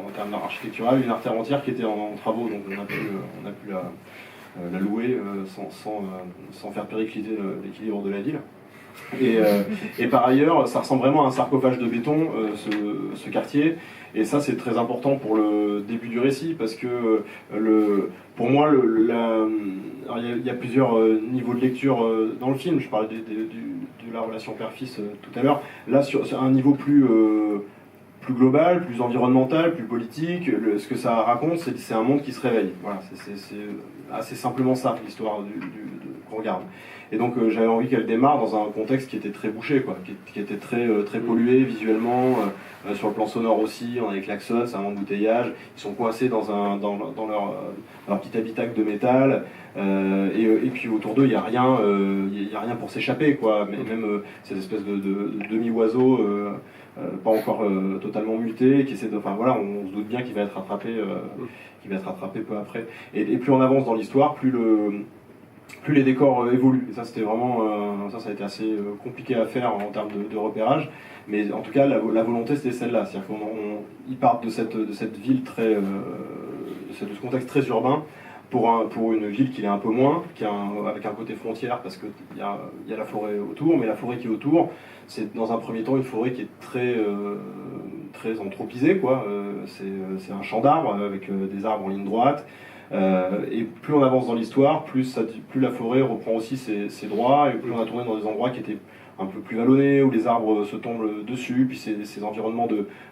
en termes architectural, une artère entière qui était en travaux, donc on a pu la louer sans faire péricliter l'équilibre de la ville. Et par ailleurs, ça ressemble vraiment à un sarcophage de béton, ce quartier. Et ça, c'est très important pour le début du récit, parce que pour moi, il y a plusieurs niveaux de lecture dans le film. Je parlais de la relation père-fils tout à l'heure. Là, sur un niveau plus global, plus environnemental, plus politique, ce que ça raconte, c'est un monde qui se réveille. Voilà, c'est assez simplement ça, l'histoire qu'on regarde. Et donc j'avais envie qu'elle démarre dans un contexte qui était très bouché, quoi, qui était très pollué visuellement, sur le plan sonore aussi, on a des klaxons, c'est un embouteillage, ils sont coincés dans leur petit habitacle de métal, et puis autour d'eux il n'y a rien, pour s'échapper, quoi. Mais même cette espèce de demi-oiseau, pas encore totalement muté, qui essaie de, enfin voilà, on se doute bien qu'il va être rattrapé, peu après. Et plus on avance dans l'histoire, plus les décors évoluent. Et ça, c'était vraiment, ça a été assez compliqué à faire en termes de repérage. Mais en tout cas, la volonté, c'était celle-là. C'est-à-dire qu'ils partent de cette ville de ce contexte très urbain pour une ville qui est un peu moins, avec un côté frontière, parce qu'il y a la forêt autour, mais la forêt qui est autour, c'est dans un premier temps une forêt qui est très anthropisée, quoi. C'est un champ d'arbres avec des arbres en ligne droite. Et plus on avance dans l'histoire, plus la forêt reprend aussi ses droits, et plus on a tourné dans des endroits qui étaient un peu plus vallonnés, où les arbres se tombent dessus, puis ces environnements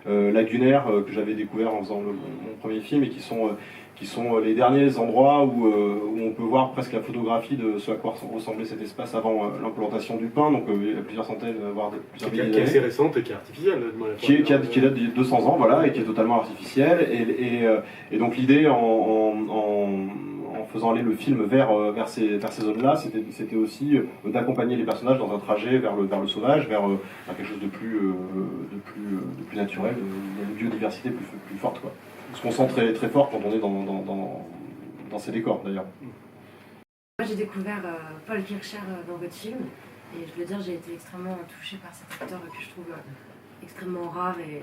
lagunaires que j'avais découverts en faisant mon premier film, et qui sont les derniers endroits où on peut voir presque la photographie de ce à quoi ressemblait cet espace avant l'implantation du pin, donc il y a plusieurs centaines, voire plusieurs milliers d'années. Qui est assez récente et qui est artificielle. Qui date de 200 ans, voilà, et qui est totalement artificielle. Et donc l'idée, en faisant aller le film vers ces zones-là, c'était aussi d'accompagner les personnages dans un trajet vers le sauvage, vers quelque chose de plus naturel, une biodiversité plus forte, quoi. Ce qu'on sent très, très fort quand on est dans ces décors, d'ailleurs. Moi, j'ai découvert Paul Kircher dans votre film, et je veux dire, j'ai été extrêmement touchée par cet acteur que je trouve extrêmement rare, et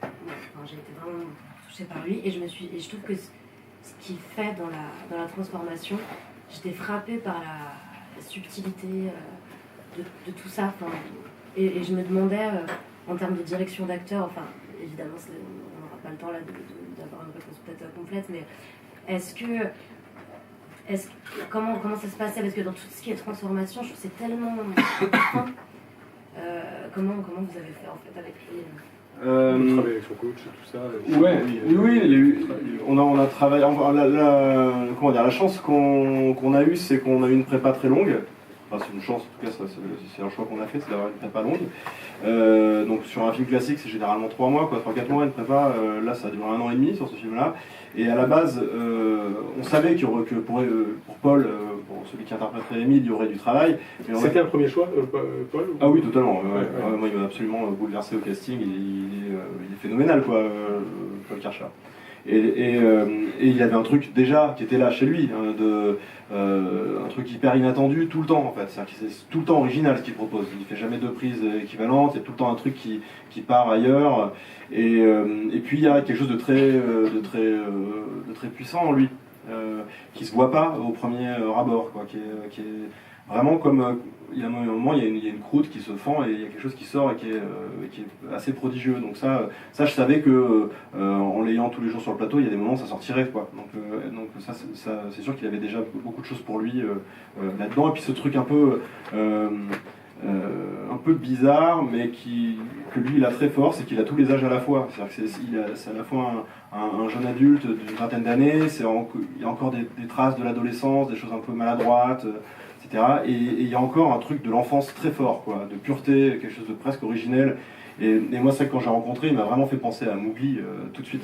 enfin, j'ai été vraiment touchée par lui, et je trouve que ce qu'il fait dans la transformation, j'étais frappée par la subtilité de tout ça, enfin, et je me demandais, en termes de direction d'acteur, enfin, évidemment, on n'aura pas le temps là d'avoir une réponse peut-être complète, mais comment ça se passait? Parce que dans tout ce qui est transformation, je trouve que c'est tellement fin. Comment vous avez fait en fait avec lui? On travaille avec son coach et tout ça. Oui, on a travaillé. Comment dire, la chance qu'on a eue, c'est qu'on a eu une prépa très longue. Enfin, c'est une chance, en tout cas, c'est un choix qu'on a fait, c'est d'avoir une prépa longue. Donc sur un film classique, c'est généralement 3 mois, 3-4 mois une prépa. Là, ça a duré 1 an et demi sur ce film-là. Et à la base, on savait que pour Paul, pour celui qui interpréterait Émile, il y aurait du travail. C'était un premier choix, Paul? Ah oui, totalement. Ouais. Moi, il m'a absolument bouleversé au casting. Il est phénoménal, quoi, Paul Kircher. Et il avait un truc déjà qui était là chez lui, un truc hyper inattendu tout le temps, en fait. C'est-à-dire que c'est tout le temps original ce qu'il propose. Il fait jamais 2 prises équivalentes. Il y a tout le temps un truc qui part ailleurs. Et puis il y a quelque chose de très puissant en lui, qui se voit pas au premier abord, quoi, qui est vraiment comme il y a un moment, il y a une croûte qui se fend et il y a quelque chose qui sort et qui est assez prodigieux. Donc ça je savais que en l'ayant tous les jours sur le plateau, il y a des moments où ça sortirait, quoi. Donc ça c'est sûr qu'il avait déjà beaucoup de choses pour lui là-dedans. Et puis ce truc un peu un peu bizarre, mais que lui il a très fort, c'est qu'il a tous les âges à la fois. C'est-à-dire que c'est à la fois un jeune adulte d'une vingtaine d'années, il y a encore des traces de l'adolescence, des choses un peu maladroites, etc. Et il y a encore un truc de l'enfance très fort, quoi, de pureté, quelque chose de presque originel. Et moi, c'est que quand j'ai rencontré, il m'a vraiment fait penser à Mowgli tout de suite.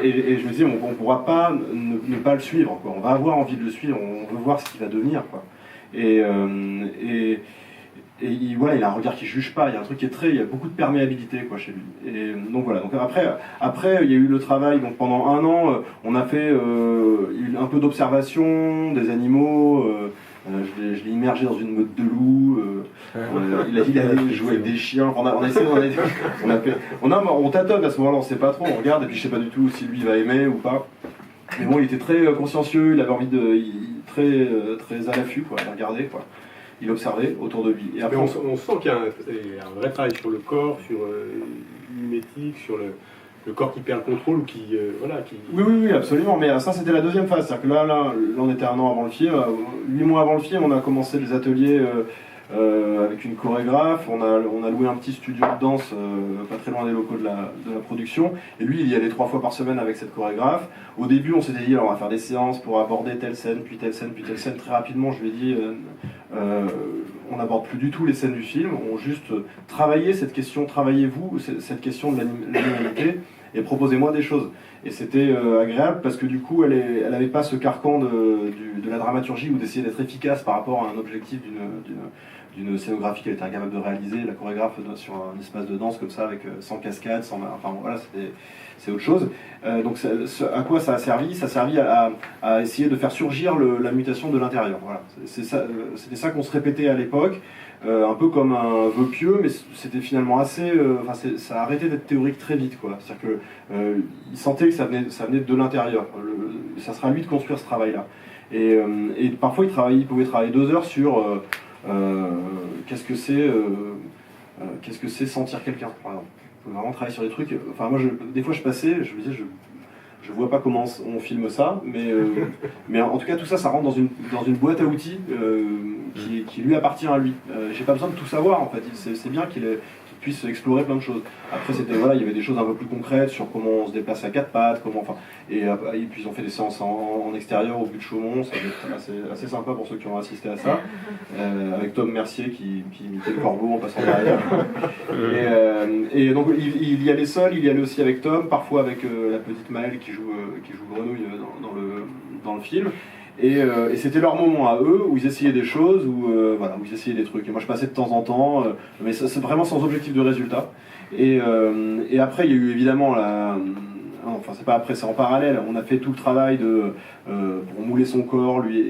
Et je me dis, on ne pourra pas ne pas le suivre, quoi. On va avoir envie de le suivre, on veut voir ce qu'il va devenir, quoi. Et il a un regard qui juge pas, il y a un truc qui est il y a beaucoup de perméabilité, quoi, chez lui. Et donc voilà, donc après il y a eu le travail, donc pendant 1 an, on a fait un peu d'observation des animaux, je l'ai immergé dans une meute de loups, il a joué avec des chiens, on a essayé, on tâtonne à ce moment-là, on sait pas trop, on regarde, et puis je sais pas du tout si lui va aimer ou pas. Mais bon, il était très consciencieux, il avait envie très à l'affût, quoi, il regardait, quoi. Il observait autour de lui. Et après, on sent qu'il y a un vrai travail sur le corps, sur mimétique, sur le corps qui perd le contrôle ou qui. Oui, absolument. Mais ça, c'était la deuxième phase. C'est-à-dire que là, on était 1 an avant le film. 8 mois avant le film, on a commencé les ateliers avec une chorégraphe. On a loué un petit studio de danse pas très loin des locaux de la production. Et lui, il y allait 3 fois par semaine avec cette chorégraphe. Au début, on s'était dit, alors, on va faire des séances pour aborder telle scène, puis telle scène, puis telle scène. Très rapidement, je lui ai dit, on n'aborde plus du tout les scènes du film. On juste travaillez cette question, travaillez-vous cette question de l'animalité et proposez-moi des choses. Et c'était agréable parce que du coup, elle n'avait pas ce carcan de la dramaturgie ou d'essayer d'être efficace par rapport à un objectif d'une scénographie qu'elle était incapable de réaliser, la chorégraphe sur un espace de danse comme ça, avec sans cascade, enfin voilà, c'est autre chose. Donc à quoi ça a servi? Ça a servi à essayer de faire surgir la mutation de l'intérieur. Voilà. C'était ça qu'on se répétait à l'époque, un peu comme un vœu pieux, mais c'était finalement assez... ça a arrêté d'être théorique très vite, quoi. C'est-à-dire qu'il sentait que ça venait de l'intérieur. Ça sera à lui de construire ce travail-là. Et parfois, il pouvait travailler 2 heures sur... qu'est-ce que c'est sentir quelqu'un, par exemple. Il faut vraiment travailler sur des trucs. Enfin, moi, des fois, je passais, je me disais, je vois pas comment on filme ça, mais en tout cas, tout ça, ça rentre dans une boîte à outils qui lui appartient à lui. J'ai pas besoin de tout savoir, en fait. C'est bien qu'il puisse explorer plein de choses. Après, il y avait des choses un peu plus concrètes sur comment on se déplace à 4 pattes, et puis ils ont fait des séances en extérieur au but de Chaumont, ça va être assez sympa pour ceux qui ont assisté à ça, avec Tom Mercier qui imitait le corbeau en passant derrière. Et donc il y allait seul, il y allait aussi avec Tom, parfois avec la petite Maëlle qui joue Grenouille dans le film. Et c'était leur moment à eux où ils essayaient des choses, où ils essayaient des trucs. Et moi je passais de temps en temps, mais c'est vraiment sans objectif de résultat. Et après il y a eu évidemment enfin c'est pas après, c'est en parallèle. On a fait tout le travail pour mouler son corps, lui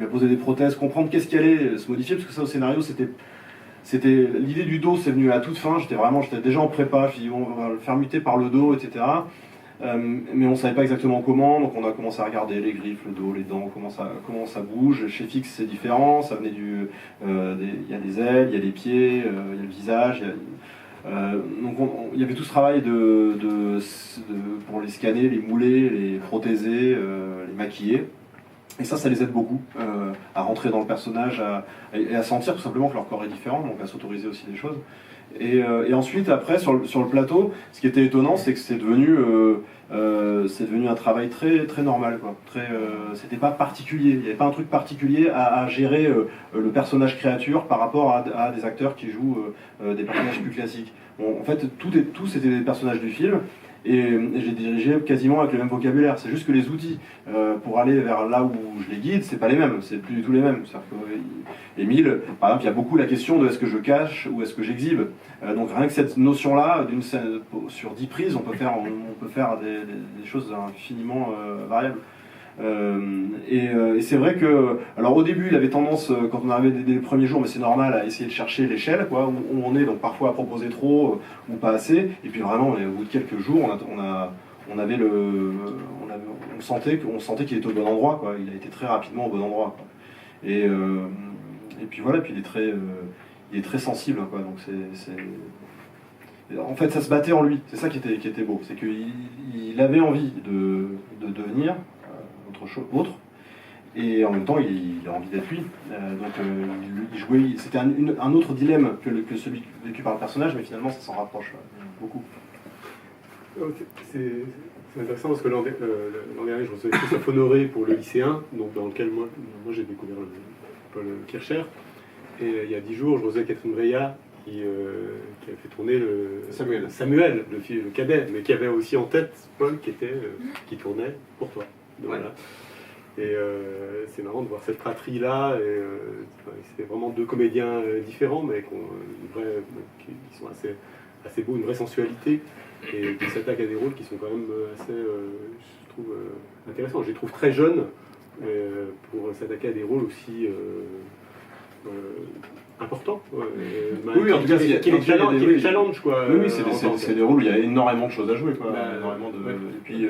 a posé des prothèses, comprendre qu'est-ce qui allait se modifier, parce que ça au scénario c'était l'idée du dos, c'est venu à la toute fin. J'étais déjà en prépa, je me suis dit on va le faire muter par le dos, etc. Mais on ne savait pas exactement comment, donc on a commencé à regarder les griffes, le dos, les dents, comment ça bouge. Chez Fix c'est différent, ça venait il y a des ailes, il y a des pieds, il y a le visage. Donc il y avait tout ce travail pour les scanner, les mouler, les prothéser, les maquiller. Et ça les aide beaucoup à rentrer dans le personnage et à sentir tout simplement que leur corps est différent, donc à s'autoriser aussi des choses. Et ensuite, après, sur le plateau, ce qui était étonnant, c'est que c'est devenu un travail très, très normal, quoi. C'était pas particulier, il n'y avait pas un truc particulier à gérer le personnage créature par rapport à des acteurs qui jouent des personnages plus classiques. Bon, en fait, tous c'était des personnages du film. Et j'ai dirigé quasiment avec le même vocabulaire. C'est juste que les outils pour aller vers là où je les guide, c'est pas les mêmes, c'est plus du tout les mêmes. Émile, par exemple, il y a beaucoup la question de est-ce que je cache ou est-ce que j'exhibe. Donc rien que cette notion-là, d'une scène sur 10 prises, on peut faire des choses infiniment variables. Et c'est vrai que, alors au début il avait tendance, quand on arrivait dès les premiers jours, mais c'est normal, à essayer de chercher l'échelle, quoi, où on est, donc parfois à proposer trop ou pas assez, et puis vraiment au bout de quelques jours on sentait qu'il était au bon endroit, quoi. Il a été très rapidement au bon endroit, quoi. Et puis voilà, puis il est très sensible, quoi, donc en fait ça se battait en lui, c'est ça qui était beau, c'est qu'il avait envie de devenir autre, et en même temps il a envie d'être lui. Il jouait, c'était un autre dilemme que celui vécu par le personnage, mais finalement ça s'en rapproche beaucoup. C'est intéressant parce que l'an dernier, je recevais Christophe Honoré pour le lycéen, donc dans lequel moi j'ai découvert Paul Kircher. Et il y a 10 jours, je recevais Catherine Breillat qui a fait tourner Samuel, le cadet, mais qui avait aussi en tête Paul qui tournait pour toi. Donc, voilà. Et c'est marrant de voir cette fratrie-là. C'est vraiment deux comédiens différents, mais qui sont assez beaux, une vraie sensualité, et qui s'attaquent à des rôles qui sont quand même assez, je trouve, intéressants. Je les trouve très jeunes pour s'attaquer à des rôles aussi importants. Oui, en tout cas, qui les challenge, quoi. Oui, c'est des rôles où il y a énormément de choses à jouer, quoi. Énormément de, et puis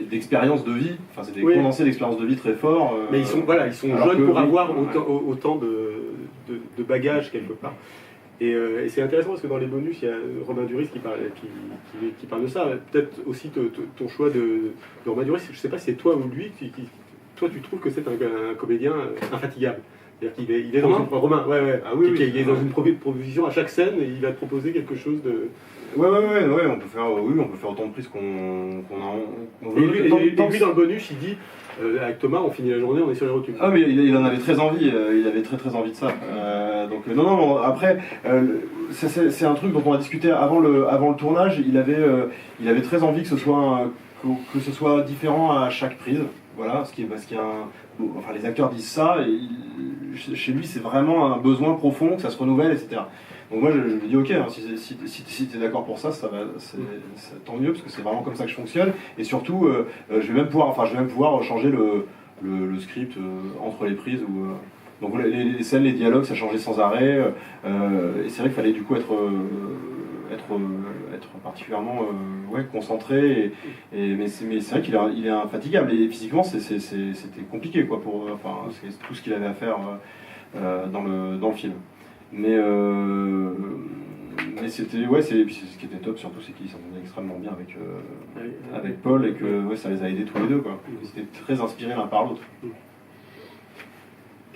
d'expériences de vie. Enfin, c'est des condensés d'expériences de vie très forts. Mais ils sont jeunes pour avoir autant de bagages quelque part. Et c'est intéressant parce que dans les bonus, il y a Romain Duris qui parle de ça. Peut-être aussi ton choix de Romain Duris, je ne sais pas si c'est toi ou lui, toi tu trouves que c'est un comédien infatigable. C'est-à-dire qu'il est dans une... Romain, ouais. Ah, oui, il est dans une proposition à chaque scène et il va te proposer quelque chose de... Ouais, on peut faire autant de prises qu'on veut. Et lui, dans le bonus, il dit avec Thomas, on finit la journée, on est sur les rotules. Ah, mais il en avait très envie, il avait très envie de ça. Donc, non, après, c'est un truc dont on a discuté avant le tournage. Il avait très envie que ce soit différent à chaque prise. Voilà, enfin, les acteurs disent ça, et chez lui, c'est vraiment un besoin profond, que ça se renouvelle, etc. Donc moi je lui dis ok, hein, si tu es d'accord pour ça, tant mieux, parce que c'est vraiment comme ça que je fonctionne. Et surtout, je vais même pouvoir changer le script entre les prises. Donc les scènes, les dialogues, ça changeait sans arrêt. Et c'est vrai qu'il fallait du coup être particulièrement concentré. Mais c'est vrai qu'il est infatigable. Et physiquement, c'était compliqué, quoi, c'est tout ce qu'il avait à faire dans le film. Mais c'était puis ce qui était top surtout, c'est qu'ils s'entendaient extrêmement bien avec Paul, et que ça les a aidés tous les deux, quoi. Ils étaient très inspirés l'un par l'autre.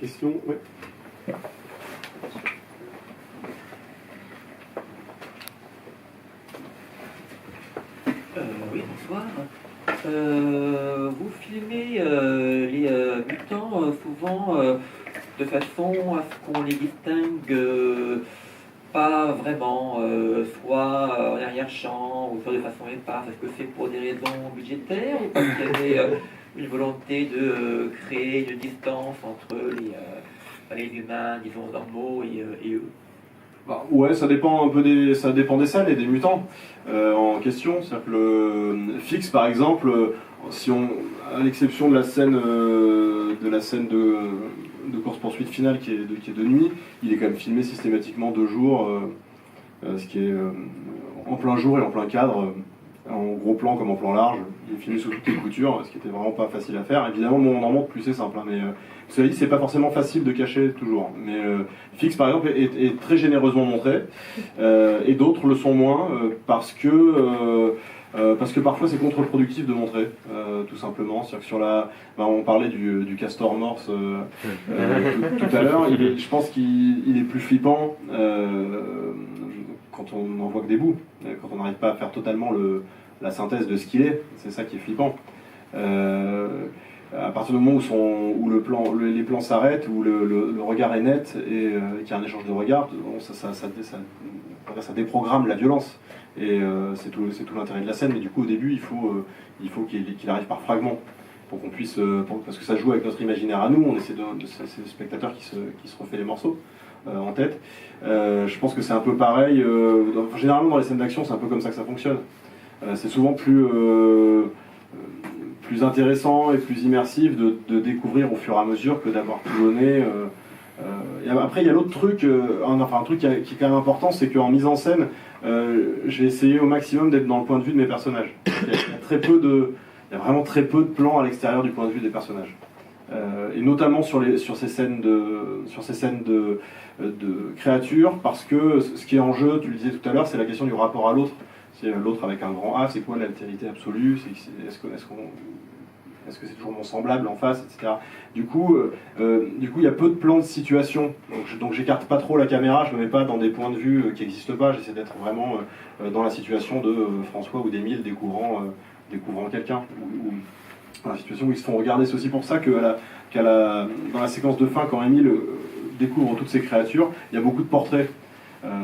Question, ouais. Oui, bonsoir. Vous filmez les mutants souvent de façon à ce qu'on les distingue pas vraiment, soit en arrière-champ ou soit de façon éparse. Est-ce que c'est pour des raisons budgétaires ou parce qu'il y avait une volonté de créer une distance entre les humains, disons, normaux et eux? Bah, ouais, ça dépend un peu des salles et des mutants en question. C'est-à-dire que le Fix, par exemple, à l'exception de la scène de course-poursuite finale qui est de nuit, il est quand même filmé systématiquement 2 jours, ce qui est en plein jour et en plein cadre, en gros plan comme en plan large. Il est filmé sous toutes les coutures, ce qui était vraiment pas facile à faire. Évidemment, mon en monte plus c'est simple, hein, mais cela dit, c'est pas forcément facile de cacher toujours. Mais Fix, par exemple, est très généreusement montré, et d'autres le sont moins, parce que parfois c'est contre-productif de montrer, tout simplement. C'est-à-dire que on parlait du castor morse tout à l'heure, je pense qu'il est plus flippant quand on n'en voit que des bouts, quand on n'arrive pas à faire totalement la synthèse de ce qu'il est. C'est ça qui est flippant. À partir du moment où les plans s'arrêtent, où le regard est net et qu'il y a un échange de regards, ça déprogramme la violence. Et c'est tout l'intérêt de la scène. Mais du coup, au début, il faut qu'il arrive par fragments pour qu'on puisse, parce que ça joue avec notre imaginaire à nous. C'est le spectateur qui se refait les morceaux en tête. Je pense que c'est un peu pareil. Généralement, dans les scènes d'action, c'est un peu comme ça que ça fonctionne. C'est souvent plus intéressant et plus immersif de découvrir au fur et à mesure que d'avoir tout donné. Et après, il y a l'autre truc, un truc qui est quand même important, c'est qu'en mise en scène, j'ai essayé au maximum d'être dans le point de vue de mes personnages. Il y a vraiment très peu de plans à l'extérieur du point de vue des personnages. Et notamment sur ces scènes de créatures, parce que ce qui est en jeu, tu le disais tout à l'heure, c'est la question du rapport à l'autre. C'est l'autre avec un grand A, c'est quoi l'altérité absolue? est-ce que c'est toujours mon semblable en face, etc. Du coup, il y a peu de plans de situation, donc j'écarte pas trop la caméra, je me mets pas dans des points de vue qui n'existent pas, j'essaie d'être vraiment dans la situation de François ou d'Émile découvrant quelqu'un, ou dans la situation où ils se font regarder. C'est aussi pour ça que dans la séquence de fin, quand Émile découvre toutes ces créatures, il y a beaucoup de portraits.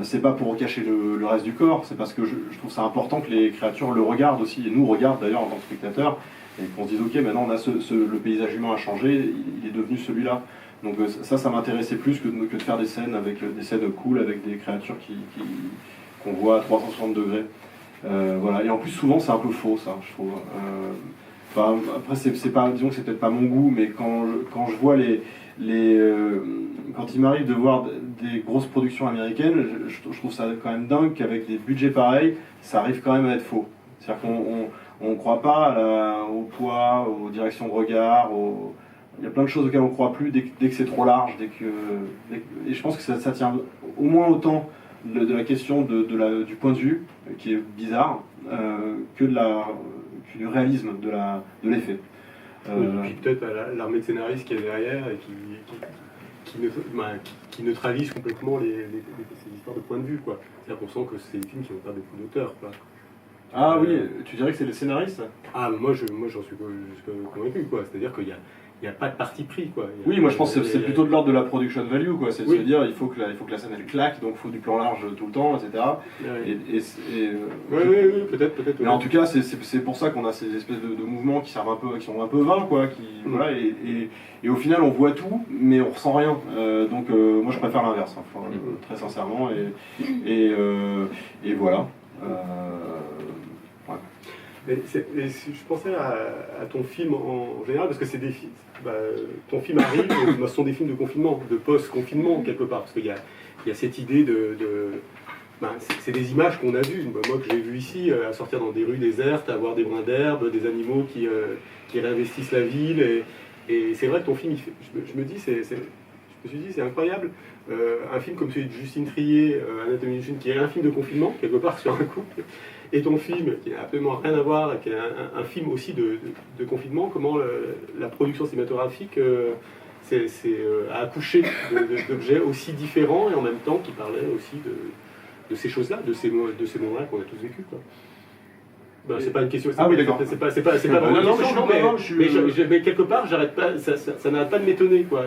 C'est pas pour cacher le reste du corps, c'est parce que je trouve ça important que les créatures le regardent aussi, et nous regardent d'ailleurs en tant que spectateurs, et qu'on se dise ok, maintenant on a le paysage humain a changé, il est devenu celui-là. Donc ça m'intéressait plus que de faire des scènes cool avec des créatures qu'on voit à 360 degrés. Voilà. Et en plus souvent c'est un peu faux ça, je trouve. Après c'est pas, disons que c'est peut-être pas mon goût, mais quand je vois quand il m'arrive de voir des grosses productions américaines, je trouve ça quand même dingue qu'avec des budgets pareils, ça arrive quand même à être faux. C'est-à-dire qu'on ne croit pas au poids, aux directions de regard, il y a plein de choses auxquelles on ne croit plus dès que c'est trop large. Et je pense que ça tient au moins autant de la question du point de vue, qui est bizarre, que du réalisme de l'effet. Et puis peut-être l'armée de scénaristes qui est derrière et qui neutralise complètement ces histoires de point de vue, quoi. C'est-à-dire qu'on sent que c'est des films qui n'ont pas beaucoup d'auteur, quoi. Ah oui, tu dirais que c'est les scénaristes? Ah, moi j'en suis convaincu, quoi. C'est-à-dire qu'il n'y a pas de parti pris, quoi. Oui, moi je pense que c'est plutôt de l'ordre de la production value, quoi. C'est de se dire il faut que la scène elle claque, donc il faut du plan large tout le temps, etc. Oui, peut-être. Mais en tout cas, c'est pour ça qu'on a ces espèces de mouvements qui sont un peu vains, quoi. Voilà, et au final, on voit tout, mais on ressent rien. Donc moi je préfère l'inverse, hein, très sincèrement. Et voilà. Mais je pensais à ton film en général, parce que c'est des films. Ton film arrive, ce sont des films de confinement, de post-confinement quelque part, parce qu'il y a cette idée c'est des images qu'on a vues, moi que j'ai vues ici, à sortir dans des rues désertes, à voir des brins d'herbe, des animaux qui réinvestissent la ville, et c'est vrai que ton film, je me suis dit, c'est incroyable, un film comme celui de Justine Triet, Anatomie d'une chute, qui est un film de confinement, quelque part sur un couple, et ton film, qui n'a absolument rien à voir, qui est un film aussi de confinement, comment la production cinématographique a accouché d'objets aussi différents, et en même temps qui parlaient aussi de ces choses-là, de ces moments-là qu'on a tous vécus, quoi. C'est pas une question. Ah oui, d'accord. C'est pas vraiment une question, mais quelque part, j'arrête pas. Ça n'arrête pas de m'étonner, quoi.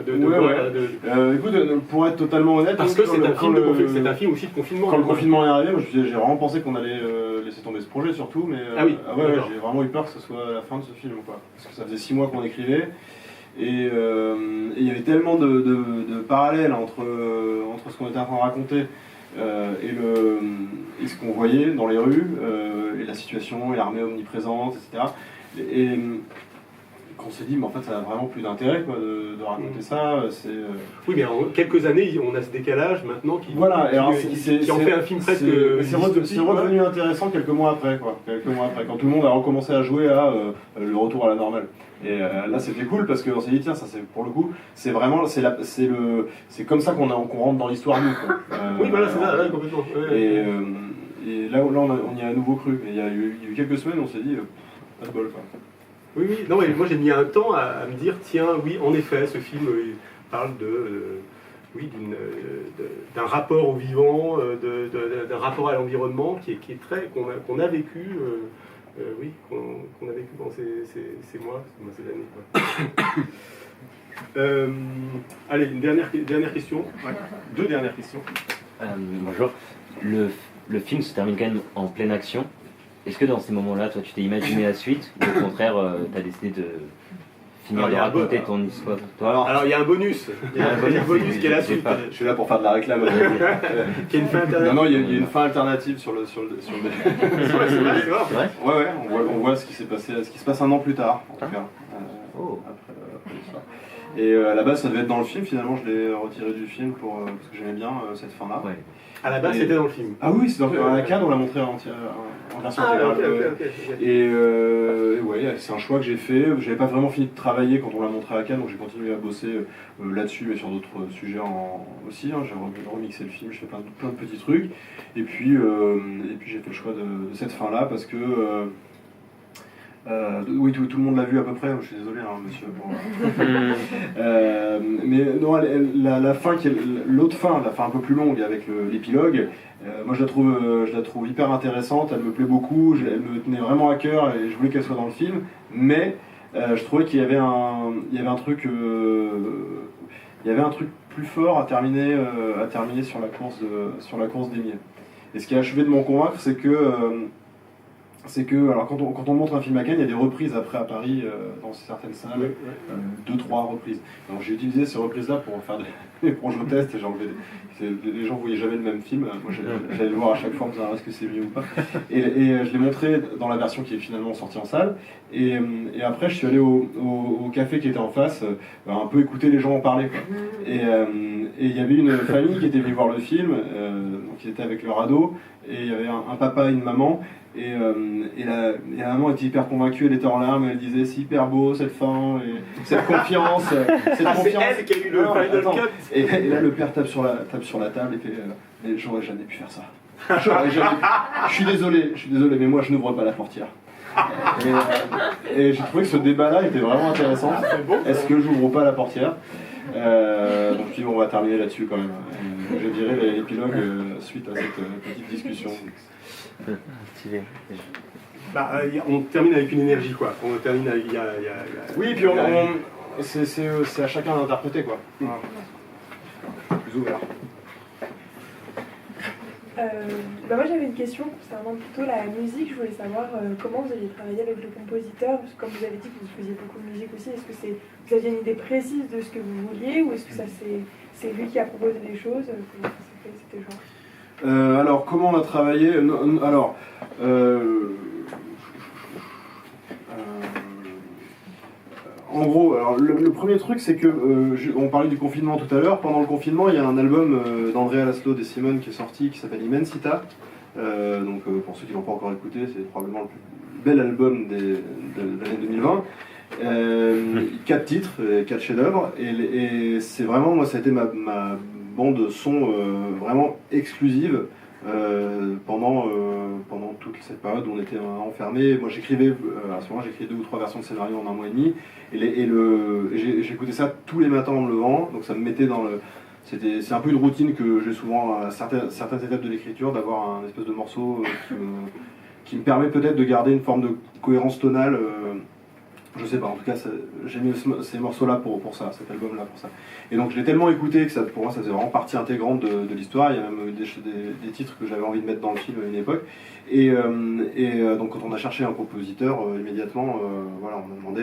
Écoute, pour être totalement honnête, parce que c'est un film aussi de confinement. Quand le confinement est arrivé, j'ai vraiment pensé qu'on allait laisser tomber ce projet, surtout. Mais j'ai vraiment eu peur que ce soit la fin de ce film, quoi. Parce que ça faisait 6 mois qu'on écrivait. Et il y avait tellement de parallèles entre ce qu'on était en train de raconter et ce qu'on voyait dans les rues, et la situation, et l'armée omniprésente, etc. Et qu'on s'est dit, mais en fait, ça n'a vraiment plus d'intérêt, quoi, de raconter ça. Oui, mais en quelques années, on a ce décalage maintenant qui en fait un film presque. C'est redevenu intéressant quelques mois après, quoi. Quand tout le monde a recommencé à jouer à le retour à la normale. Et là c'était cool parce qu'on s'est dit tiens, ça c'est pour le coup, c'est vraiment c'est comme ça qu'on rentre dans l'histoire nous, quoi. Oui, voilà, c'est ça, complètement. Et là on y a à nouveau cru. Et il y a eu quelques semaines, on s'est dit pas de bol, quoi. Oui, non, mais moi j'ai mis un temps à me dire tiens, oui, en effet, ce film parle d'un rapport au vivant, d'un rapport à l'environnement qui est très qu'on a vécu. Qu'on a vécu pendant ces mois, ces années, quoi. Allez, une dernière question. Ouais. 2 dernières questions. Bonjour. Le film se termine quand même en pleine action. Est-ce que dans ces moments-là, toi, tu t'es imaginé la suite ou au contraire, tu as décidé de finir de raconter ton histoire? Alors, il y a un bonus. Il y a un bonus qui est la suite. Je suis là pour faire de la réclame. Qui est une fin alternative. Non, il y a une fin alternative sur le. C'est vrai. Ouais, on voit ce qui s'est passé, ce qui se passe un an plus tard, en tout cas. Après l'histoire. Et à la base, ça devait être dans le film. Finalement, je l'ai retiré du film parce que j'aimais bien cette fin-là. Ouais. À la base, c'était dans le film. Ah oui, c'est à la Cannes, on l'a montré en version intégrale. Et ouais, c'est un choix que j'ai fait. J'avais pas vraiment fini de travailler quand on l'a montré à Cannes, donc j'ai continué à bosser là-dessus, mais sur d'autres sujets aussi. J'ai remixé le film, j'ai fait plein de petits trucs. Et puis j'ai fait le choix de cette fin-là parce que Oui, tout le monde l'a vu à peu près, je suis désolé, hein, monsieur. Mais non, la fin, l'autre fin, la fin un peu plus longue avec l'épilogue, moi je la trouve hyper intéressante, elle me plaît beaucoup, elle me tenait vraiment à cœur et je voulais qu'elle soit dans le film, mais je trouvais qu'il y avait un truc plus fort à terminer sur la course d'Émile. Et ce qui a achevé de m'en convaincre, c'est que alors quand on montre un film à Cannes, il y a des reprises après à Paris dans certaines salles, 2-3 reprises. Donc j'ai utilisé ces reprises-là pour faire des projets-tests et j'ai enlevé les gens ne voyaient jamais le même film. Moi j'allais le voir à chaque fois en me disant est-ce que c'est mieux ou pas. Et je l'ai montré dans la version qui est finalement sortie en salle. Et après je suis allé au café qui était en face, un peu écouter les gens en parler, quoi. Et il y avait une famille qui était venue voir le film, donc ils étaient avec leur ado, et il y avait un papa et une maman. Et la maman était hyper convaincue, elle était en larmes, elle disait c'est hyper beau cette fin, et cette confiance. C'est elle qui a eu le final cut. Et là le père tape sur la table et fait mais j'aurais jamais pu faire ça. Je suis désolé, mais moi je n'ouvre pas la portière. Et j'ai trouvé que ce débat-là était vraiment intéressant. Est-ce que j'ouvre pas la portière? Donc puis on va terminer là-dessus quand même. Je dirais l'épilogue suite à cette petite discussion. Stylé. On termine avec une énergie, quoi. On termine avec. Oui, puis c'est à chacun d'interpréter, quoi. Voilà. Plus ouvert. Moi j'avais une question concernant plutôt la musique. Je voulais savoir comment vous alliez travailler avec le compositeur, parce que comme vous avez dit que vous faisiez beaucoup de musique aussi, est-ce que vous aviez une idée précise de ce que vous vouliez, ou est-ce que c'est lui qui a proposé les choses? Comment ça s'est fait, c'était genre alors, comment on a travaillé? En gros, alors, le premier truc, c'est que, on parlait du confinement tout à l'heure. Pendant le confinement, il y a un album d'Andrea Laszlo de Simone qui est sorti, qui s'appelle Immensita. Donc, pour ceux qui ne l'ont pas encore écouté, c'est probablement le plus bel album de l'année 2020. 4 titres, 4 chefs-d'œuvre, et c'est vraiment, moi, ça a été ma bande son vraiment exclusive pendant toute cette période où on était enfermés. Moi j'écrivais, à ce moment j'écrivais 2 ou 3 versions de scénario en un mois et demi, et j'écoutais ça tous les matins en me levant, donc ça me mettait dans le... C'est un peu une routine que j'ai souvent à certaines étapes de l'écriture, d'avoir un espèce de morceau qui me permet peut-être de garder une forme de cohérence tonale. Je sais pas, en tout cas, j'ai mis ces morceaux-là pour ça, cet album-là pour ça. Et donc je l'ai tellement écouté que pour moi ça faisait vraiment partie intégrante de l'histoire. Il y a même des titres que j'avais envie de mettre dans le film à une époque. Et donc quand on a cherché un compositeur, immédiatement, voilà, on a demandé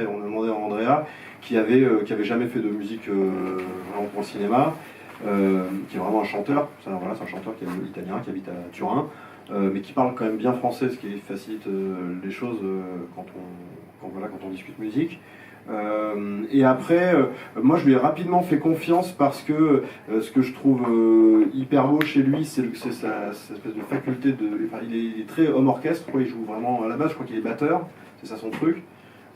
à Andrea, qui avait jamais fait de musique vraiment pour le cinéma, qui est vraiment un chanteur. C'est un chanteur qui est italien, qui habite à Turin, mais qui parle quand même bien français, ce qui facilite les choses quand on discute musique. Et après, moi je lui ai rapidement fait confiance parce que ce que je trouve hyper beau chez lui, c'est sa espèce de faculté de... Enfin, il est très homme orchestre, quoi. Il joue vraiment à la base, je crois qu'il est batteur, c'est ça son truc.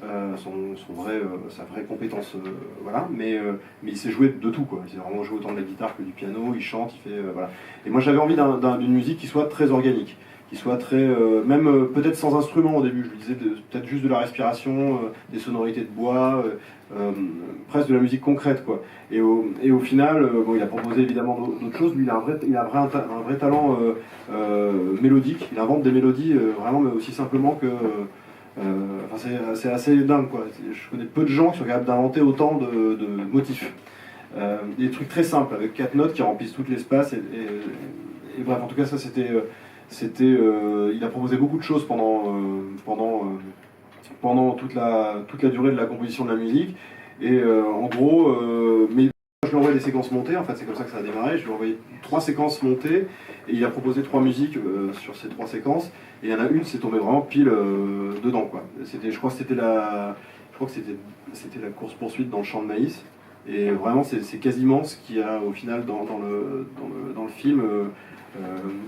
Sa vraie compétence, voilà, mais il sait jouer de tout, quoi. Il sait vraiment jouer autant de la guitare que du piano, il chante, il fait, voilà. Et moi j'avais envie d'une musique qui soit très organique, qui soit très, même peut-être sans instrument au début, je lui disais peut-être juste de la respiration, des sonorités de bois, presque de la musique concrète, quoi. Et au final, il a proposé évidemment d'autres choses. Lui, il a un vrai talent mélodique, il invente des mélodies vraiment, mais aussi simplement que... c'est assez dingue, quoi. Je connais peu de gens qui sont capables d'inventer autant de motifs. Des trucs très simples, avec 4 notes qui remplissent tout l'espace. Et bref, en tout cas, ça il a proposé beaucoup de choses pendant toute la durée de la composition de la musique. Et en gros, mais je lui ai envoyé des séquences montées, en fait c'est comme ça que ça a démarré. Je lui ai envoyé 3 séquences montées et il a proposé 3 musiques sur ces 3 séquences. Et il y en a une, c'est tombé vraiment pile dedans, quoi. Je crois que c'était la course-poursuite dans le champ de maïs. Et vraiment, c'est quasiment ce qu'il y a au final dans le film.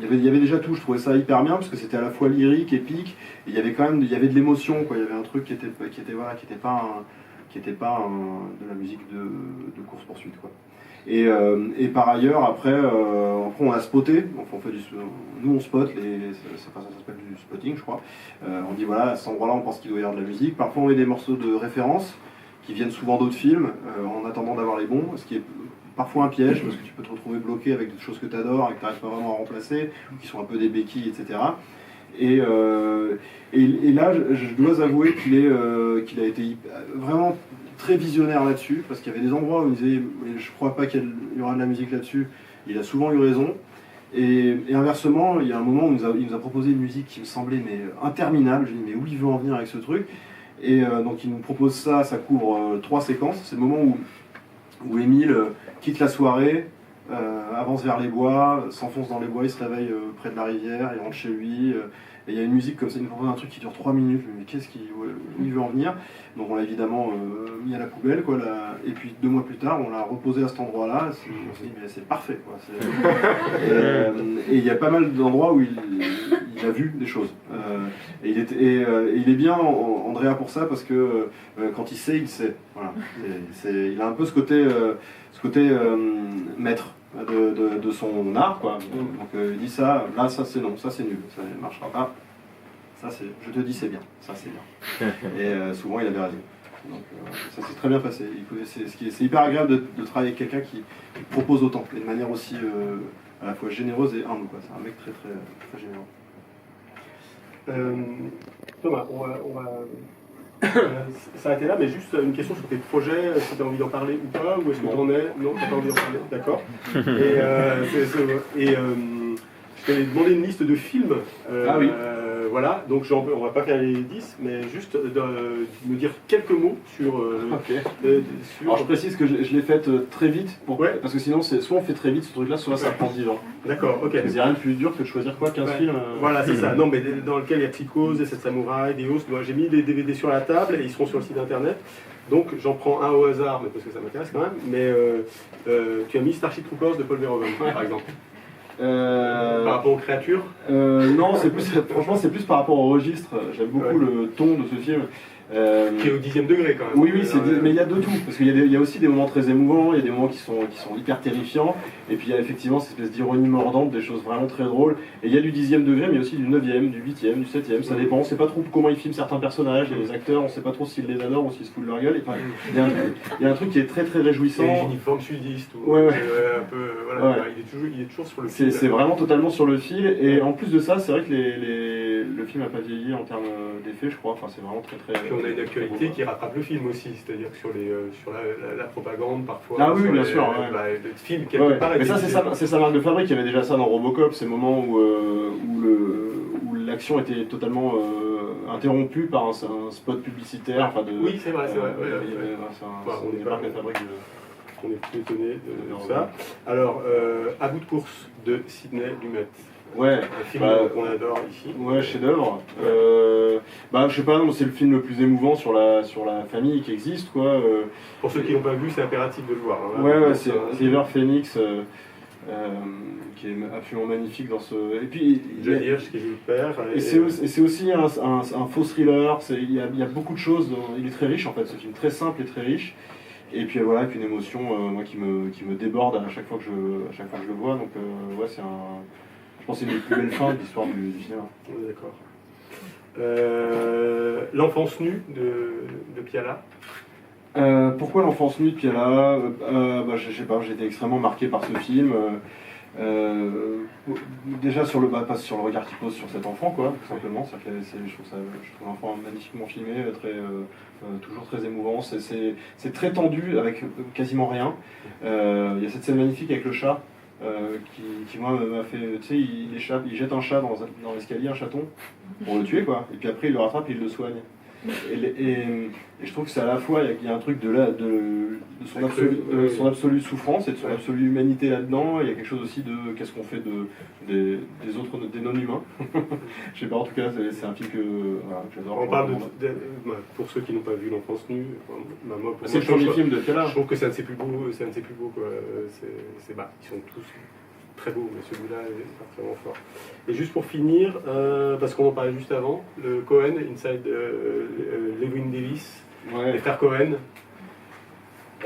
Il y avait déjà tout, je trouvais ça hyper bien parce que c'était à la fois lyrique, épique, et il y avait de l'émotion, quoi. Il y avait un truc qui était pas qui n'était pas de la musique de course-poursuite, quoi. Et par ailleurs, après on a spoté, donc nous on spot, ça s'appelle du spotting, je crois. On dit voilà, à cet endroit-là, on pense qu'il doit y avoir de la musique. Parfois, on met des morceaux de référence qui viennent souvent d'autres films, en attendant d'avoir les bons, ce qui est parfois un piège, parce que tu peux te retrouver bloqué avec des choses que tu adores et que tu n'arrives pas vraiment à remplacer, ou qui sont un peu des béquilles, etc. Et là, je dois avouer qu'il a été vraiment très visionnaire là-dessus, parce qu'il y avait des endroits où il disait « je crois pas qu'il y aura de la musique là-dessus », il a souvent eu raison. Et inversement, il y a un moment où il nous a proposé une musique qui me semblait interminable. Je me dis mais où il veut en venir avec ce truc? Et donc il nous propose ça couvre 3 séquences. C'est le moment où Émile quitte la soirée, avance vers les bois, s'enfonce dans les bois, il se réveille près de la rivière, il rentre chez lui. Et il y a une musique comme ça, il nous propose un truc qui dure 3 minutes, mais où il veut en venir? Donc on l'a évidemment mis à la poubelle, quoi, et puis 2 mois plus tard, on l'a reposé à cet endroit-là, on s'est dit mais c'est parfait, quoi. Et il y a pas mal d'endroits où il a vu des choses. Et il est bien, Andrea, pour ça, parce que quand il sait. Voilà. Il a un peu ce côté maître de son art, quoi. Donc il dit ça, là ça c'est non, ça c'est nul, ça ne marchera pas. Ça c'est, je te dis c'est bien, ça c'est bien. Et souvent il avait raison. Donc ça s'est très bien passé. C'est hyper agréable de travailler avec quelqu'un qui propose autant, et de manière aussi à la fois généreuse et humble, quoi. C'est un mec très très très généreux. Thomas, on va s'arrêter là, mais juste une question sur tes projets, si tu as envie d'en parler ou pas, ou est-ce que tu en es? Non, tu n'as pas envie d'en parler, d'accord. Je t'avais demandé une liste de films. Ah oui. Voilà, donc on va pas faire les 10, mais juste de me dire quelques mots sur... Ok. Alors je précise que je l'ai faite très vite, parce que sinon soit on fait très vite ce truc-là, soit ça prend 10 ans. D'accord, ok. Il n'y a rien de plus dur que de choisir 15 films. Voilà, c'est ça. Non, mais dans lequel il y a Psychose, les 7 samouraïs, des Hosts. Moi, j'ai mis les DVD sur la table et ils seront sur le site internet. Donc j'en prends un au hasard, mais parce que ça m'intéresse quand même. Mais tu as mis Starship Troopers de Paul Verhoeven, par exemple. Par rapport aux créatures? Non, franchement c'est plus par rapport au registre. J'aime beaucoup le ton de ce film. Qui est au 10e degré quand même. Oui, mais il y a de tout, parce qu'il y a aussi des moments très émouvants, il y a des moments qui sont hyper terrifiants, et puis il y a effectivement cette espèce d'ironie mordante, des choses vraiment très drôles, et il y a du 10e degré, mais aussi du 9e, du 8e, du 7e, ça dépend, on sait pas trop comment ils filment certains personnages, et les acteurs, on sait pas trop s'ils les adorent ou s'ils se foutent de leur gueule, il y a un truc qui est très très réjouissant. C'est uniforme sudiste, ou ouais. Un peu, voilà, ouais. Il est toujours sur le fil. C'est vraiment totalement sur le fil, et en plus de ça, c'est vrai que le film n'a pas vieilli en termes d'effets, je crois, enfin c'est vraiment très très... Puis on a une actualité qui rattrape le film aussi, c'est-à-dire que sur la propagande parfois. Ah oui, bien sûr. Le film quelque part. Mais ça, c'est sa marque de fabrique. Il y avait déjà ça dans Robocop, ces moments où l'action était totalement interrompue par un spot publicitaire. Oui, c'est vrai. C'est une marque de fabrique. On est plus étonné de ça. Alors, À bout de course de Sidney Lumet. Ouais, un film qu'on adore ici. Ouais, chef-d'œuvre. Je sais pas, c'est le film le plus émouvant sur la famille qui existe, quoi. Pour ceux qui l'ont pas vu, c'est impératif de le voir. Hein, ouais, c'est River Phoenix, qui est absolument magnifique dans ce. Et puis, John Hirsch qui joue le père. Et c'est aussi un faux thriller. Il y a beaucoup de choses. Il est très riche en fait, ce film, très simple et très riche. Et puis voilà, une émotion moi qui me déborde à chaque fois que je le vois. Donc ouais, je pense que c'est une des plus belles fins de l'histoire du cinéma. D'accord. L'enfance nue de Piala. Pourquoi l'enfance nue de Piala? Je sais pas, j'ai été extrêmement marqué par ce film. Déjà sur le regard qu'il pose sur cet enfant, quoi, tout simplement. Je trouve l'enfant magnifiquement filmé, toujours très émouvant. C'est très tendu avec quasiment rien. Il y a cette scène magnifique avec le chat. Qui moi m'a fait, tu sais, il jette un chat dans l'escalier, un chaton, pour le tuer, quoi, et puis après il le rattrape et il le soigne. Et je trouve que c'est à la fois, il y a un truc de son absolue souffrance et de son absolue humanité là-dedans. Il y a quelque chose aussi de qu'est-ce qu'on fait des autres, des non-humains. Je sais pas, en tout cas, c'est un film que j'adore. On parle pour ceux qui n'ont pas vu L'enfance nue, c'est le premier film de Piala. Je trouve que c'est un de ses plus beaux, quoi. Ils sont tous très beau, mais celui-là est vraiment fort. Et juste pour finir, parce qu'on en parlait juste avant, le Cohen, Inside Llewyn Davis, les frères Cohen,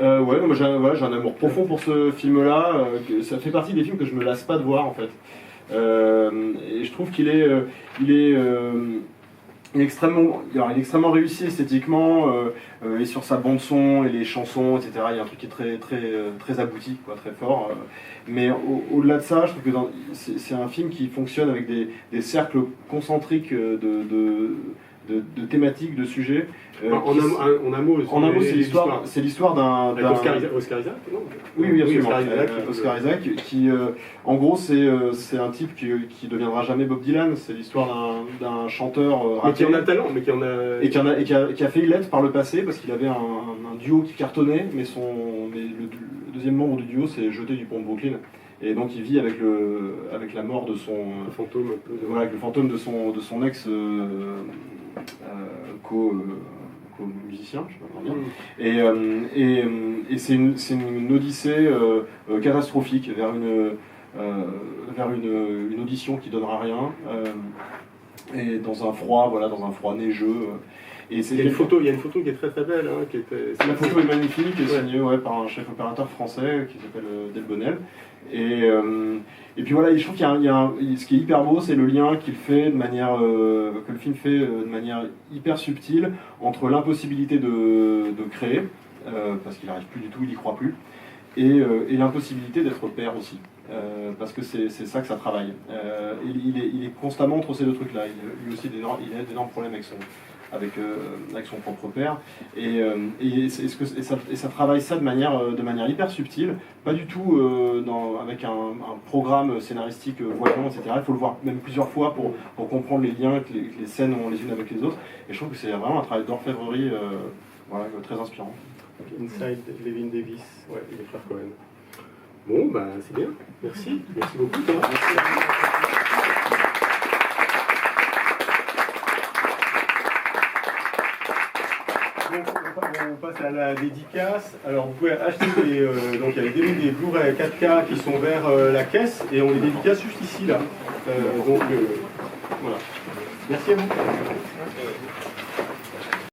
Ouais, moi j'ai un amour profond pour ce film-là. Ça fait partie des films que je me lasse pas de voir en fait. Et je trouve qu'il est, il est extrêmement, alors, il est extrêmement réussi esthétiquement et sur sa bande son et les chansons, etc. Il y a un truc qui est très abouti, quoi, très fort. Mais au-delà de ça, je trouve que c'est un film qui fonctionne avec des cercles concentriques de thématiques, de sujets. En un mot, c'est l'histoire d'un Oscar Isaac, non? Oui, absolument. Oscar Isaac, Oscar Isaac, qui, en gros, c'est un type qui deviendra jamais Bob Dylan. C'est l'histoire d'un chanteur mais qui raté, en a le talent, mais qui en a... qui a failli l'être par le passé parce qu'il avait un duo qui cartonnait, mais le deuxième membre du duo s'est jeté du pont de Brooklyn. Et donc il vit avec la mort de son fantôme, un peu de... voilà, avec le fantôme de son ex co-musicien, je sais pas comment dire. Et c'est une odyssée catastrophique vers une audition qui donnera rien, et dans un froid neigeux. Et il y a une photo qui est très très belle. Hein, la photo est magnifique, et signée par un chef opérateur français qui s'appelle Delbonnel. Et puis voilà, je trouve ce qui est hyper beau, c'est le lien qu'il fait que le film fait de manière hyper subtile entre l'impossibilité de créer, parce qu'il n'arrive plus du tout, il n'y croit plus, et l'impossibilité d'être père aussi, parce que c'est ça que ça travaille. Il est constamment entre ces deux trucs-là. Lui aussi, il a d'énormes problèmes avec son propre père, et ça travaille ça de manière hyper subtile, pas du tout avec un programme scénaristique voyant, etc. Il faut le voir même plusieurs fois pour comprendre les liens que les scènes ont les unes avec les autres, et je trouve que c'est vraiment un travail d'orfèvrerie très inspirant. Inside Levin Davis, ouais, les frères Cohen. Bon, bah c'est bien, merci beaucoup. On passe à la dédicace. Alors vous pouvez acheter donc il y a les DVD Blu-ray 4K qui sont vers la caisse, et on les dédicace juste ici là. Voilà. Merci à vous.